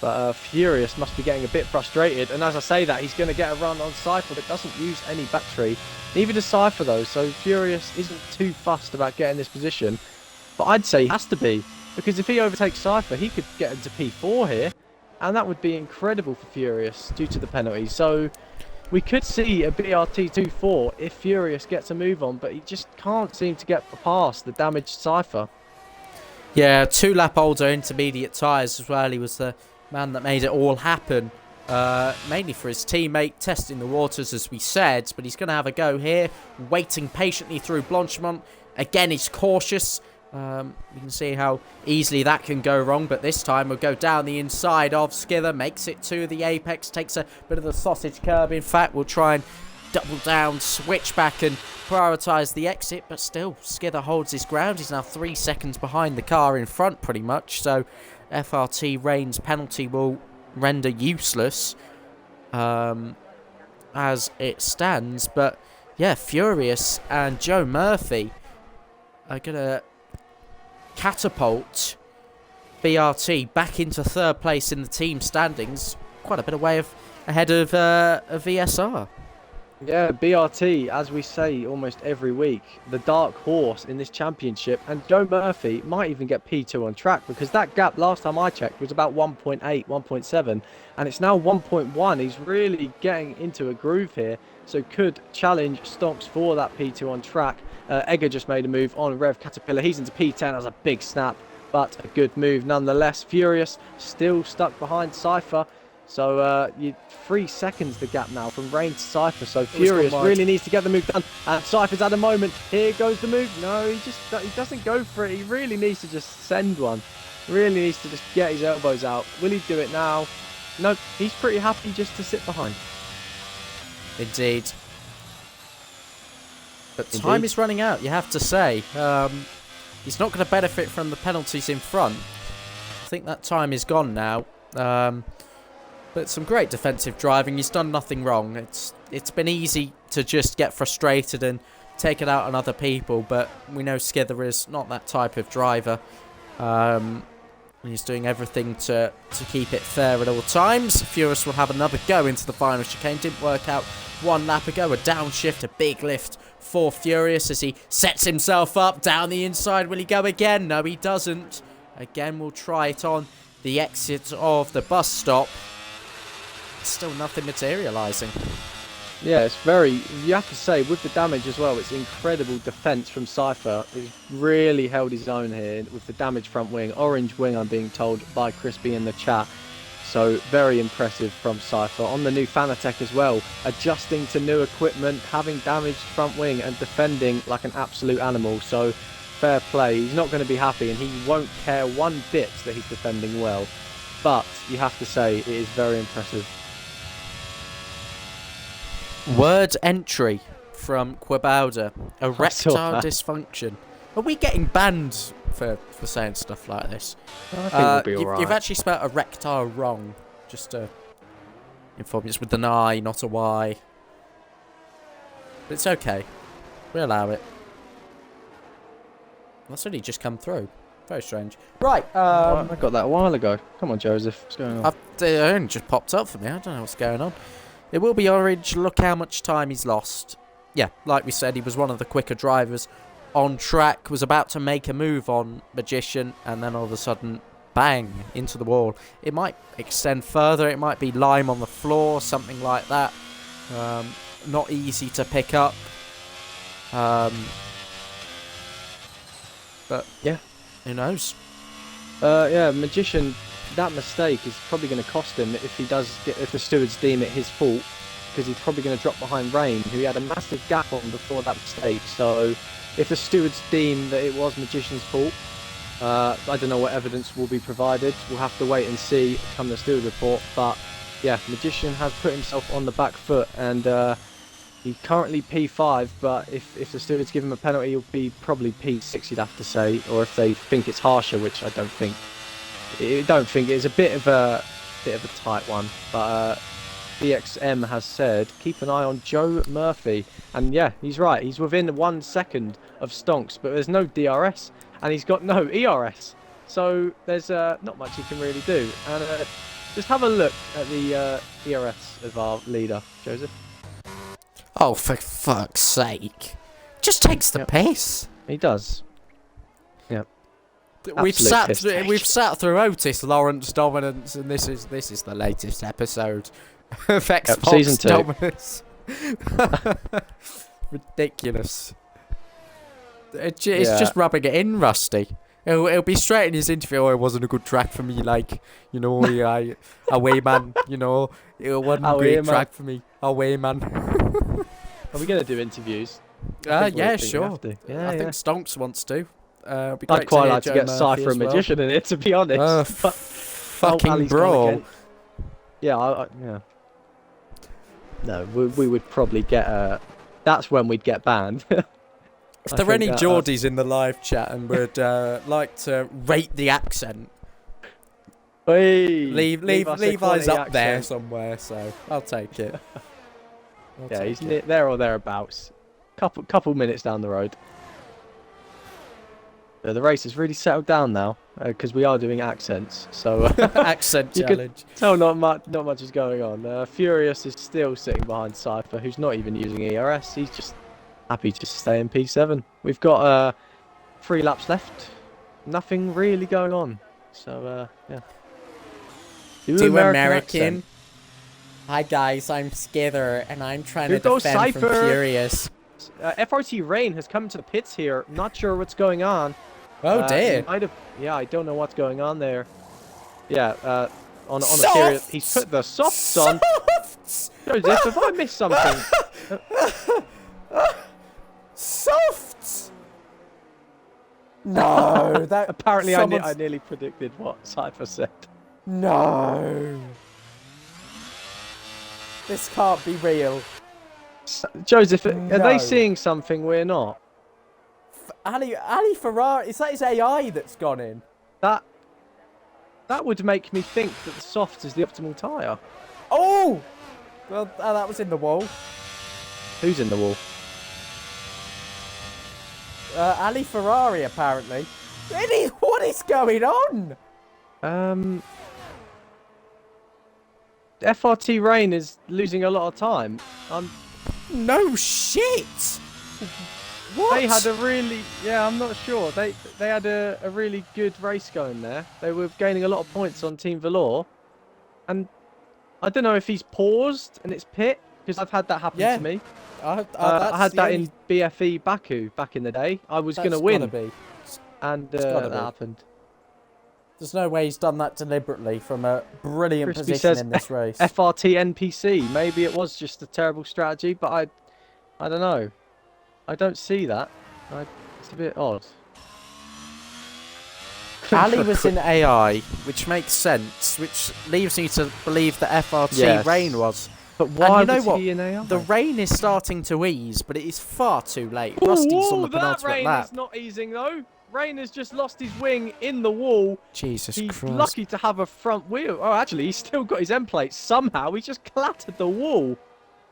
[SPEAKER 1] But Furious must be getting a bit frustrated, and as I say that, he's going to get a run on Cypher that doesn't use any battery. Neither does Cypher though, so Furious isn't too fussed about getting this position. But I'd say he has to be, because if he overtakes Cypher, he could get into P4 here, and that would be incredible for Furious due to the penalty. So we could see a BRT 2-4 if Furious gets a move on, but he just can't seem to get past the damaged Cypher.
[SPEAKER 2] Yeah, 2 lap older intermediate tyres as well. He was the man that made it all happen. Mainly for his teammate, testing the waters as we said, but he's going to have a go here, waiting patiently through Blanchimont. Again, he's cautious. You can see how easily that can go wrong, but this time we'll go down the inside of Skither, makes it to the apex, takes a bit of the sausage curb. In fact, we'll try and double down, switch back and prioritise the exit, but still Skither holds his ground. He's now 3 seconds behind the car in front pretty much, so FRT Rain's penalty will render useless as it stands. But yeah, Furious and Joe Murphy are going to catapult BRT back into 3rd place in the team standings, quite a bit ahead of VSR.
[SPEAKER 1] Yeah, BRT, as we say almost every week, the dark horse in this championship, and Joe Murphy might even get P2 on track, because that gap last time I checked was about 1.8, 1.7, and it's now 1.1. He's really getting into a groove here, so could challenge Stonks for that P2 on track. Egger just made a move on Rev Caterpillar. He's into P10 as a big snap, but a good move nonetheless. Furious still stuck behind Cypher. So 3 seconds the gap now from Rain to Cypher. So Furious really needs to get the move done. And Cypher's had a moment. Here goes the move. No, he doesn't go for it. He really needs to just send one. Really needs to just get his elbows out. Will he do it now? No, he's pretty happy just to sit behind.
[SPEAKER 2] Indeed. But time is running out, you have to say. He's not going to benefit from the penalties in front. I think that time is gone now. But some great defensive driving. He's done nothing wrong. It's been easy to just get frustrated and take it out on other people, but we know Skither is not that type of driver. He's doing everything to keep it fair at all times. Furious will have another go into the final chicane. Didn't work out 1 lap ago. A downshift, a big lift for Furious as he sets himself up down the inside. Will he go again? No, he doesn't. Again, we'll try it on the exit of the bus stop. Still nothing materialising.
[SPEAKER 1] Yeah, it's very, you have to say, with the damage as well, it's incredible defence from Cypher. He's really held his own here with the damaged front wing. Orange wing, I'm being told by Crispy in the chat. So very impressive from Cypher. On the new Fanatec as well, adjusting to new equipment, having damaged front wing and defending like an absolute animal. So fair play. He's not going to be happy, and he won't care one bit that he's defending well. But you have to say, it is very impressive.
[SPEAKER 2] Word entry from Quabauda. Erectile dysfunction. Are we getting banned for saying stuff like this?
[SPEAKER 1] I think we'll be alright.
[SPEAKER 2] You've actually spelled erectile wrong. Just to inform you, it's with an I, not a Y. But it's okay. We allow it. That's only just come through. Very strange. Right.
[SPEAKER 1] I got that a while ago. Come on, Joseph. What's going on?
[SPEAKER 2] It only just popped up for me. I don't know what's going on. It will be orange. Look how much time he's lost. Yeah, like we said, he was one of the quicker drivers on track. Was about to make a move on Magician, and then all of a sudden, bang, into the wall. It might extend further. It might be lime on the floor, something like that. Not easy to pick up. But
[SPEAKER 1] yeah,
[SPEAKER 2] who knows?
[SPEAKER 1] Yeah, Magician, that mistake is probably going to cost him if the stewards deem it his fault, because he's probably going to drop behind Rain, who he had a massive gap on before that mistake. So if the stewards deem that it was Magician's fault, I don't know what evidence will be provided. We'll have to wait and see come the steward report. But yeah, Magician has put himself on the back foot, and he's currently P5. But if the stewards give him a penalty, he'll be probably P6. You'd have to say, or if they think it's harsher, which I don't think. It's a bit of a tight one. But BXM has said keep an eye on Joe Murphy, and yeah, he's right. He's within 1 second of Stonks, but there's no DRS. And he's got no ERS, so there's not much he can really do. And just have a look at the ERS of our leader, Joseph.
[SPEAKER 2] Oh, for fuck's sake! Just takes the piss.
[SPEAKER 1] He does. Yep.
[SPEAKER 2] We've sat through Otis Lawrence dominance, and this is the latest episode of Xbox
[SPEAKER 1] Season 2.
[SPEAKER 2] dominance. Ridiculous. It's just rubbing it in, Rusty. It'll be straight in his interview. Oh, it wasn't a good track for me. Like, you know, away man. You know, it wasn't a great track for me. Away man.
[SPEAKER 1] Are we gonna do interviews?
[SPEAKER 2] Yeah, sure.
[SPEAKER 1] Yeah,
[SPEAKER 2] I think Stonks wants to.
[SPEAKER 1] I'd quite like to get Cypher and Magician in it, to be honest.
[SPEAKER 2] Fucking brawl.
[SPEAKER 1] Yeah, yeah. No, we would probably get. That's when we'd get banned.
[SPEAKER 2] If there are any Geordies in the live chat and would like to rate the accent, Levi's up there somewhere, so I'll take it.
[SPEAKER 1] He's there or thereabouts. Couple minutes down the road. The race has really settled down now because we are doing accents. So
[SPEAKER 2] accent challenge.
[SPEAKER 1] Tell not much is going on. Furious is still sitting behind Cypher, who's not even using ERS. He's just happy to stay in P7. We've got 3 laps left. Nothing really going on. So yeah.
[SPEAKER 2] Do American. Hi guys, I'm Skither and I'm trying to defend
[SPEAKER 1] Cypher.
[SPEAKER 2] from Furious.
[SPEAKER 1] FRT Rain has come to the pits here. Not sure what's going on.
[SPEAKER 2] Oh dear.
[SPEAKER 1] Yeah, I don't know what's going on there. Yeah, on a serious, he's put the softs on. Joseph, have I missed something?
[SPEAKER 2] Softs. No, that
[SPEAKER 1] apparently I nearly predicted what Cypher said.
[SPEAKER 2] No. This can't be real.
[SPEAKER 1] Joseph, are they seeing something we're not?
[SPEAKER 2] Ali Ferrari, is that his AI that's gone in?
[SPEAKER 1] That would make me think that the soft is the optimal tyre.
[SPEAKER 2] Oh! Well, that was in the wall.
[SPEAKER 1] Who's in the wall?
[SPEAKER 2] Ali Ferrari, apparently. What is going on?
[SPEAKER 1] FRT Rain is losing a lot of time.
[SPEAKER 2] No shit! What?
[SPEAKER 1] They had a really... Yeah, I'm not sure. They had a really good race going there. They were gaining a lot of points on Team Velour. And I don't know if he's paused and it's pit, because I've had that happen to me. I had that in BFE Baku back in the day. I was going to win. And that happened.
[SPEAKER 2] There's no way he's done that deliberately from a brilliant position in this race.
[SPEAKER 1] FRT NPC. Maybe it was just a terrible strategy, but I don't know. I don't see that. It's a bit odd.
[SPEAKER 2] Ali was in AI, which makes sense, which leaves me to believe that FRT Rain was.
[SPEAKER 1] But why
[SPEAKER 2] was
[SPEAKER 1] he in AI?
[SPEAKER 2] The rain is starting to ease, but it is far too late. Rusty's on the penultimate
[SPEAKER 1] rain
[SPEAKER 2] lap.
[SPEAKER 1] Is not easing though. Rain has just lost his wing in the wall.
[SPEAKER 2] Jesus
[SPEAKER 1] He's
[SPEAKER 2] Christ.
[SPEAKER 1] lucky to have a front wheel. Oh, actually, he's still got his end plate. Somehow, he just clattered the wall.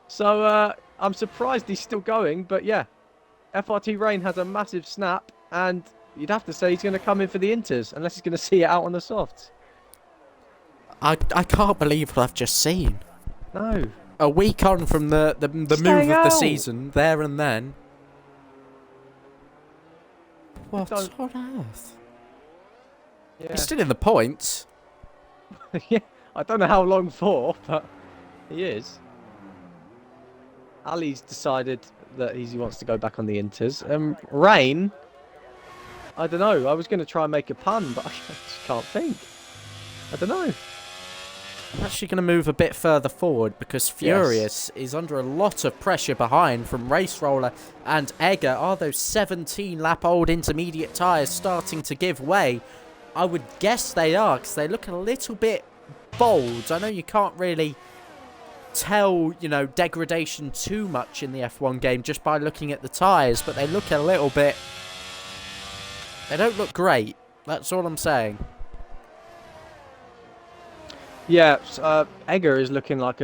[SPEAKER 1] So, I'm surprised he's still going. But yeah, FRT Rain has a massive snap. And you'd have to say he's going to come in for the Inters. Unless he's going to see it out on the softs.
[SPEAKER 2] I can't believe what I've just seen.
[SPEAKER 1] No.
[SPEAKER 2] A week on from the move of the season, there and then. What on earth? Yeah. He's still in the points.
[SPEAKER 1] Yeah, I don't know how long for, but he is. Ali's decided that he wants to go back on the Inters. Rain, I don't know. I was going to try and make a pun, but I just can't think. I don't know.
[SPEAKER 2] I'm actually going to move a bit further forward because Furious is under a lot of pressure behind from Race Roller and Egger. Are those 17-lap-old intermediate tyres starting to give way? I would guess they are, because they look a little bit bold. I know you can't really tell, you know, degradation too much in the F1 game just by looking at the tyres, but they look a little bit... They don't look great. That's all I'm saying.
[SPEAKER 1] Yeah, Egger is looking like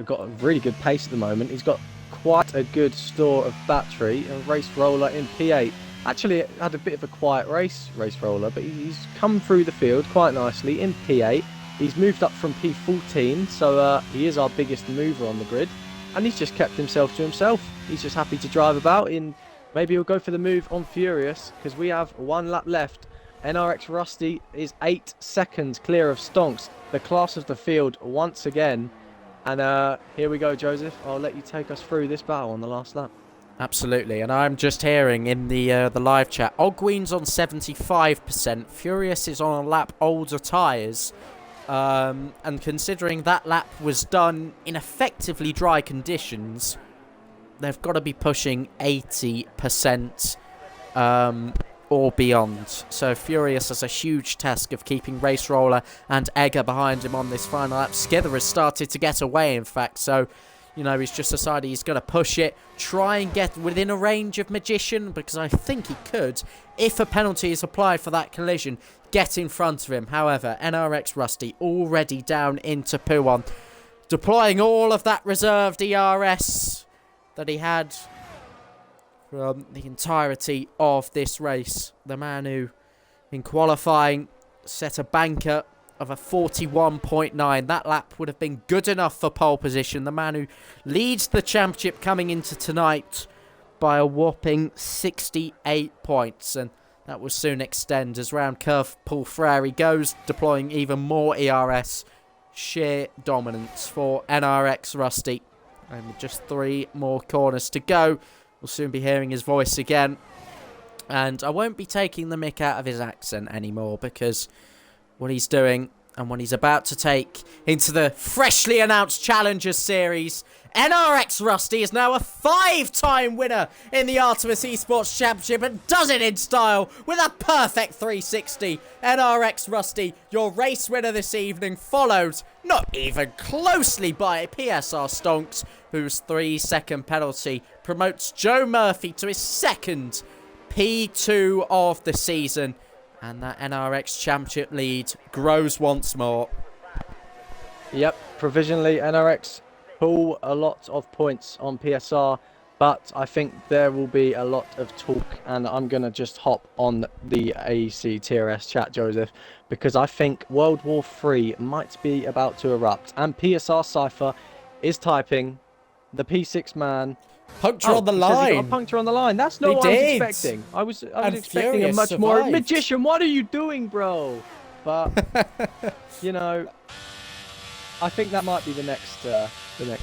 [SPEAKER 1] got a really good pace at the moment. He's got quite a good store of battery. And Race Roller in P8 actually had a bit of a quiet Race Roller, but he's come through the field quite nicely in P8. He's moved up from P14, so he is our biggest mover on the grid, and he's just kept himself to himself. He's just happy to drive about. Maybe he'll go for the move on Furious, because we have 1 lap left. NRX Rusty is 8 seconds clear of Stonks, the class of the field once again. And here we go, Joseph. I'll let you take us through this battle on the last lap.
[SPEAKER 2] Absolutely, and I'm just hearing in the live chat, Ogween's on 75%, Furious is on a lap older tyres, and considering that lap was done in effectively dry conditions, they've got to be pushing 80%. Or beyond. So Furious has a huge task of keeping Race Roller and Egger behind him on this final lap. Skither has started to get away, in fact, so, you know, he's just decided he's going to push it, try and get within a range of Magician, because I think he could, if a penalty is applied for that collision, get in front of him. However, NRX Rusty already down into P1, deploying all of that reserved ERS that he had from the entirety of this race. The man who, in qualifying, set a banker of a 41.9. That lap would have been good enough for pole position. The man who leads the championship coming into tonight by a whopping 68 points. And that will soon extend as round curve Paul Frere goes, deploying even more ERS. Sheer dominance for NRX Rusty. And with just 3 more corners to go, we'll soon be hearing his voice again. And I won't be taking the mick out of his accent anymore, because what he's doing and what he's about to take into the freshly announced Challengers Series, NRX Rusty is now a 5-time winner in the Artemis Esports Championship and does it in style with a perfect 360. NRX Rusty, your race winner this evening, followed not even closely by PSR Stonks, whose 3-second penalty promotes Joe Murphy to his second P2 of the season. And that NRX Championship lead grows once more.
[SPEAKER 1] Yep, provisionally NRX pull a lot of points on PSR, but I think there will be a lot of talk, and I'm going to just hop on the AEC TRS chat, Joseph, because I think World War III might be about to erupt, and PSR Cypher is typing the P6 man.
[SPEAKER 2] Puncture on the
[SPEAKER 1] he says he got a
[SPEAKER 2] line.
[SPEAKER 1] puncture on the line. That's not what I was expecting. I was expecting a
[SPEAKER 2] Furious
[SPEAKER 1] much more
[SPEAKER 2] survived.
[SPEAKER 1] Magician. What are you doing, bro? But you know, I think that might be the next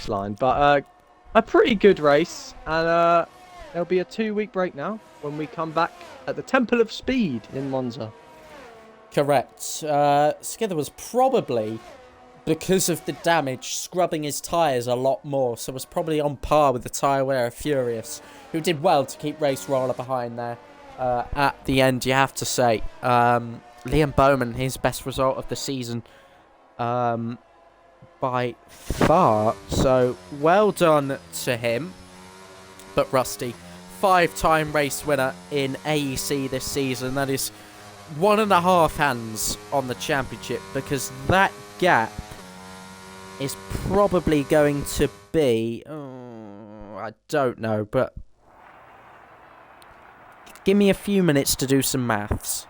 [SPEAKER 1] line. But a pretty good race, and there'll be a 2-week break now when we come back at the Temple of Speed in Monza.
[SPEAKER 2] Correct. Skither was probably, because of the damage, scrubbing his tyres a lot more, so was probably on par with the tyre wearer Furious, who did well to keep Race Roller behind there at the end, you have to say. Liam Bowman, his best result of the season by far, so well done to him. But Rusty, 5-time race winner in AEC this season. That is 1.5 hands on the championship, because that gap is probably going to be, I don't know, but give me a few minutes to do some maths.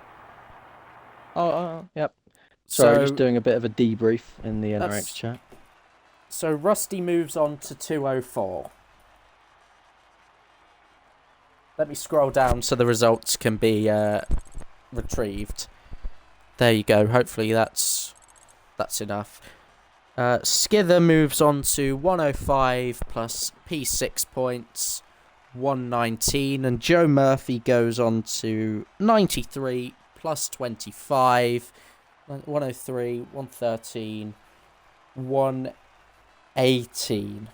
[SPEAKER 1] Yep. Sorry,
[SPEAKER 2] So
[SPEAKER 1] just doing a bit of a debrief in the NRX chat.
[SPEAKER 2] So Rusty moves on to 204. Let me scroll down so the results can be retrieved. There you go. Hopefully that's enough. Skither moves on to 105 plus P6 points. 119, and Joe Murphy goes on to 93 plus 25, 103, 113, 118.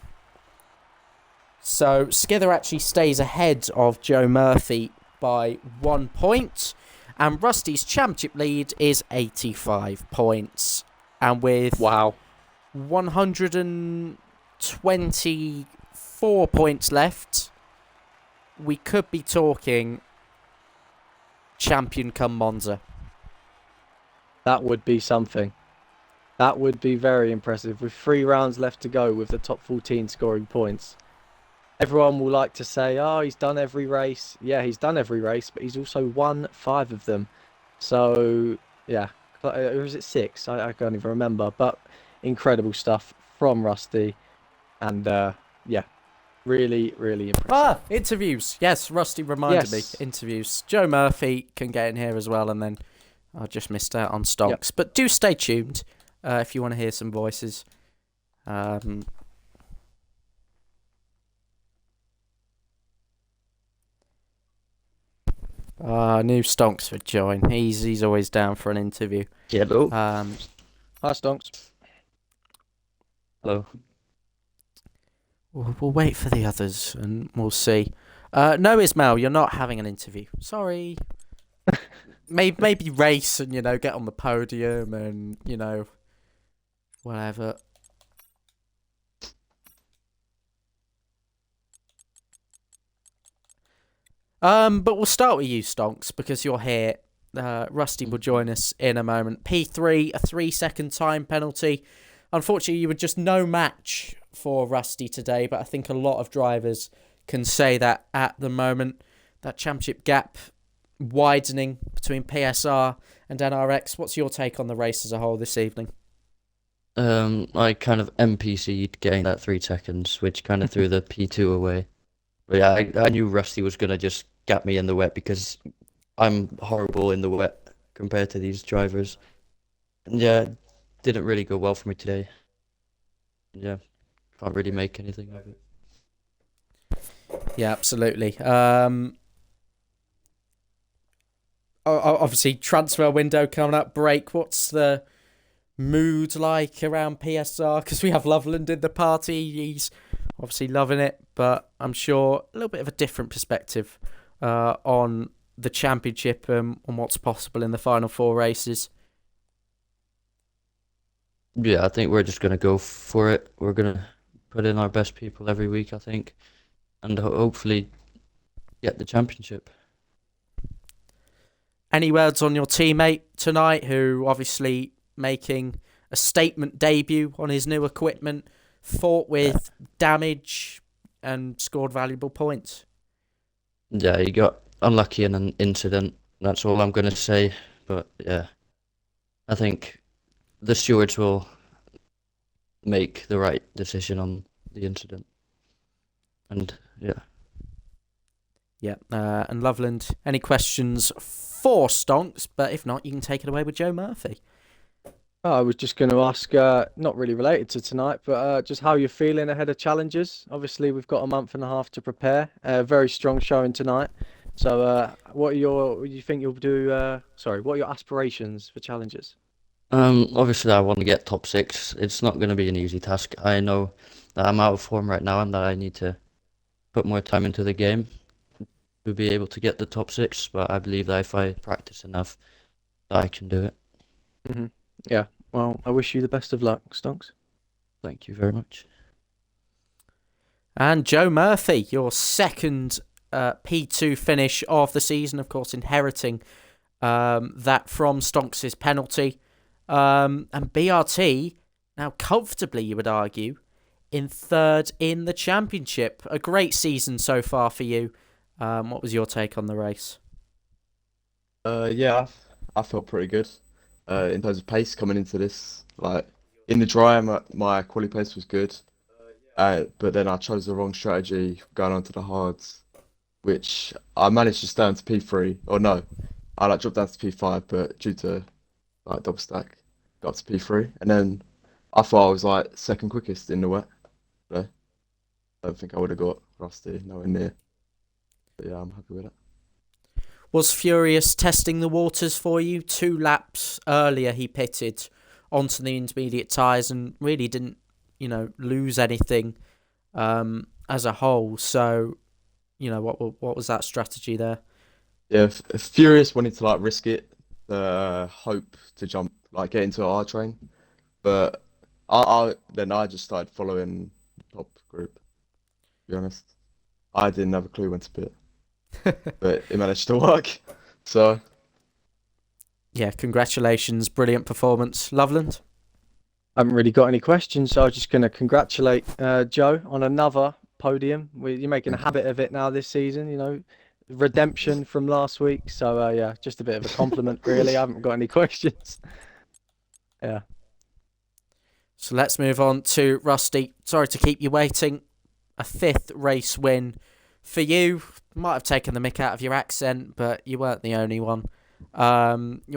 [SPEAKER 2] So Skither actually stays ahead of Joe Murphy by 1 point, and Rusty's championship lead is 85 points. And with
[SPEAKER 1] Wow.
[SPEAKER 2] 124 points left, we could be talking champion come Monza.
[SPEAKER 1] That would be something. That would be very impressive. With 3 rounds left to go with the top 14 scoring points. Everyone will like to say, oh, he's done every race. Yeah, he's done every race, but he's also won 5 of them. So, yeah. Or is it 6? I can't even remember. But incredible stuff from Rusty. And, yeah, really, really impressive.
[SPEAKER 2] Interviews. Yes, Rusty reminded me.
[SPEAKER 1] Yes.
[SPEAKER 2] Interviews. Joe Murphy can get in here as well, and then I just missed out on Stonks. Yep. But do stay tuned if you want to hear some voices. New Stonks would join. He's always down for an interview.
[SPEAKER 3] Hello.
[SPEAKER 1] Hi, Stonks.
[SPEAKER 3] Hello.
[SPEAKER 2] We'll wait for the others and we'll see. No, Ismail, you're not having an interview. Sorry. maybe race and, get on the podium and, whatever. But we'll start with you, Stonks, because you're here. Rusty will join us in a moment. P3, a 3-second time penalty. Unfortunately, you were just no match for Rusty today, but I think a lot of drivers can say that at the moment. That championship gap widening between PSR and NRX. What's your take on the race as a whole this evening?
[SPEAKER 3] I kind of NPC'd getting that 3 seconds, which kind of threw the P2 away. But yeah, I knew Rusty was going to just gap me in the wet because I'm horrible in the wet compared to these drivers. And yeah, it didn't really go well for me today. Yeah, can't really make anything of it.
[SPEAKER 2] Yeah, absolutely. Obviously, transfer window coming up, break. What's the mood like around PSR? Because we have Loveland in the party. He's obviously loving it, but I'm sure a little bit of a different perspective on the championship and on what's possible in the final 4 races.
[SPEAKER 3] Yeah, I think we're just going to go for it. We're going to put in our best people every week, I think, and hopefully get the championship.
[SPEAKER 2] Any words on your teammate tonight, who obviously making a statement debut on his new equipment, fought with damage and scored valuable points?
[SPEAKER 3] Yeah, he got unlucky in an incident. That's all I'm going to say. But yeah, I think the stewards will make the right decision on the incident. And yeah.
[SPEAKER 2] Yeah, and Loveland, any questions for Stonks? But if not, you can take it away with Joe Murphy.
[SPEAKER 1] I was just going to ask, not really related to tonight, but just how you're feeling ahead of challenges. Obviously, we've got a month and a half to prepare. Very strong showing tonight. So, what do you think you'll do? What are your aspirations for challenges?
[SPEAKER 3] Obviously, I want to get top 6. It's not going to be an easy task. I know that I'm out of form right now and that I need to put more time into the game to be able to get the top 6. But I believe that if I practice enough, that I can do it.
[SPEAKER 1] Mm-hmm. Yeah. Well, I wish you the best of luck, Stonks.
[SPEAKER 3] Thank you very much.
[SPEAKER 2] And Joe Murphy, your second P2 finish of the season, of course, inheriting that from Stonks' penalty. And BRT, now comfortably, you would argue, in 3rd in the championship. A great season so far for you. What was your take on the race?
[SPEAKER 4] Yeah, I felt pretty good. In terms of pace coming into this, like in the dry, my quali pace was good. But then I chose the wrong strategy going on to the hards, which I managed to stay on to P3. Or no, I dropped down to P5, but due to double stack, got up to P3. And then I thought I was second quickest in the wet. No, I don't think I would have got Rusty nowhere near. But yeah, I'm happy with it.
[SPEAKER 2] Was Furious testing the waters for you? 2 laps earlier, he pitted onto the intermediate tyres and really didn't, lose anything as a whole. So, what was that strategy there?
[SPEAKER 4] Yeah, if Furious wanted to like risk it, hope to jump like get into our train, but I just started following the top group. To be honest, I didn't have a clue when to pit, but it managed to work. So
[SPEAKER 2] Yeah, congratulations. Brilliant performance. Loveland?
[SPEAKER 1] I haven't really got any questions, so I'm just going to congratulate Joe on another podium. You're making a
[SPEAKER 4] thank you.
[SPEAKER 1] habit of it now this season, redemption from last week. So, yeah, just a bit of a compliment, really. I haven't got any questions. Yeah.
[SPEAKER 2] So let's move on to Rusty. Sorry to keep you waiting. A 5th race win for you. Might have taken the mick out of your accent, but you weren't the only one. You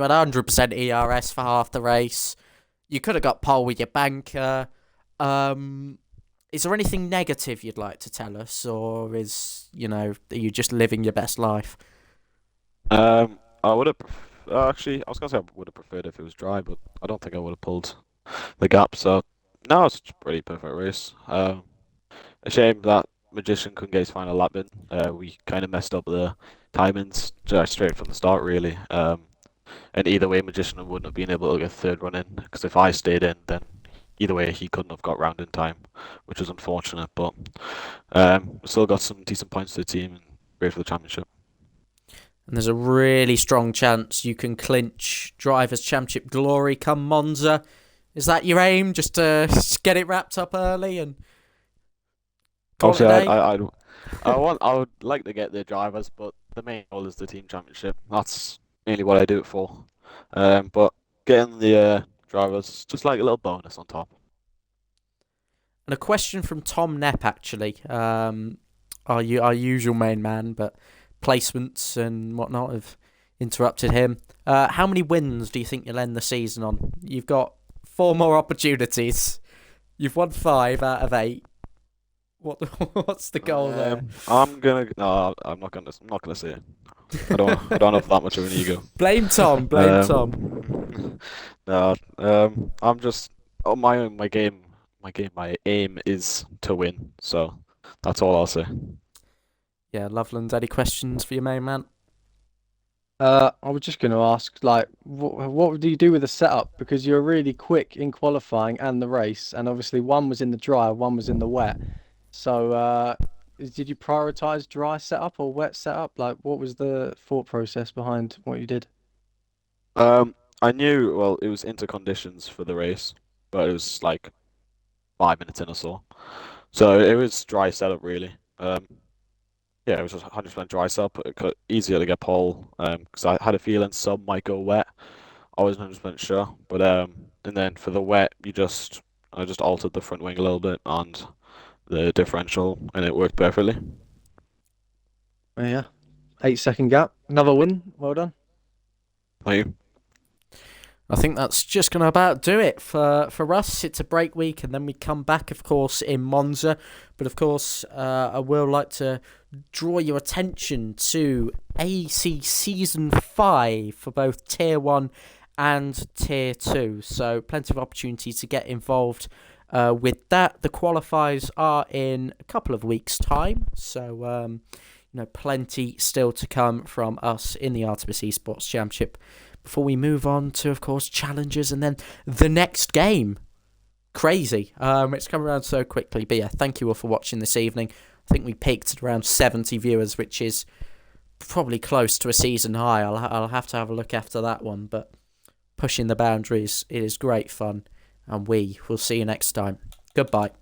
[SPEAKER 2] had 100% ERS for half the race. You could have got pole with your banker. Is there anything negative you'd like to tell us, or are you just living your best life?
[SPEAKER 5] I would have actually, I was gonna say I would have preferred if it was dry, but I don't think I would have pulled the gap. So no, it's a pretty perfect race. A shame that Magician couldn't get his final lap in. We kind of messed up the timings straight from the start, really. And either way, Magician wouldn't have been able to get 3rd run in, because if I stayed in, then either way he couldn't have got round in time, which is unfortunate. But still got some decent points to the team and great for the championship.
[SPEAKER 2] And there's a really strong chance you can clinch Drivers' Championship glory come Monza. Is that your aim? Just to get it wrapped up early and call it a
[SPEAKER 5] Obviously,
[SPEAKER 2] day?
[SPEAKER 5] I would like to get the drivers, but the main goal is the team championship. That's mainly what I do it for. But getting the drivers just like a little bonus on top.
[SPEAKER 2] And a question from Tom Nepp, actually. Our usual main man, but placements and whatnot have interrupted him. How many wins do you think you'll end the season on? You've got 4 more opportunities. You've won 5 out of 8. What's the goal there?
[SPEAKER 5] I'm not gonna say it. I don't have that much of an ego.
[SPEAKER 2] Blame Tom. Tom.
[SPEAKER 5] No, I'm just my aim is to win. So that's all I'll say.
[SPEAKER 2] Yeah, Loveland, any questions for your main man?
[SPEAKER 1] I was just going to ask, like, what do you do with the setup? Because you're really quick in qualifying and the race, and obviously one was in the dry, one was in the wet. So, did you prioritize dry setup or wet setup? Like, what was the thought process behind what you did?
[SPEAKER 5] I knew, well, it was into conditions for the race, but it was like 5 minutes in or so. So it was dry setup really. Yeah, it was just 100% dry setup. It could easier to get pole. Because I had a feeling some might go wet. I wasn't 100% sure, but and then for the wet, I just altered the front wing a little bit and the differential, and it worked perfectly.
[SPEAKER 1] Yeah, 8-second gap, another win. Well done.
[SPEAKER 5] Thank you.
[SPEAKER 2] I think that's just going to about do it for us. It's a break week, and then we come back, of course, in Monza. But, of course, I will like to draw your attention to AEC Season 5 for both Tier 1 and Tier 2. So, plenty of opportunities to get involved with that. The qualifiers are in a couple of weeks' time. So, plenty still to come from us in the Artemis Esports Championship before we move on to, of course, challenges and then the next game. Crazy. It's come around so quickly. But yeah, thank you all for watching this evening. I think we peaked at around 70 viewers, which is probably close to a season high. I'll have to have a look after that one. But pushing the boundaries, it is great fun. And we will see you next time. Goodbye.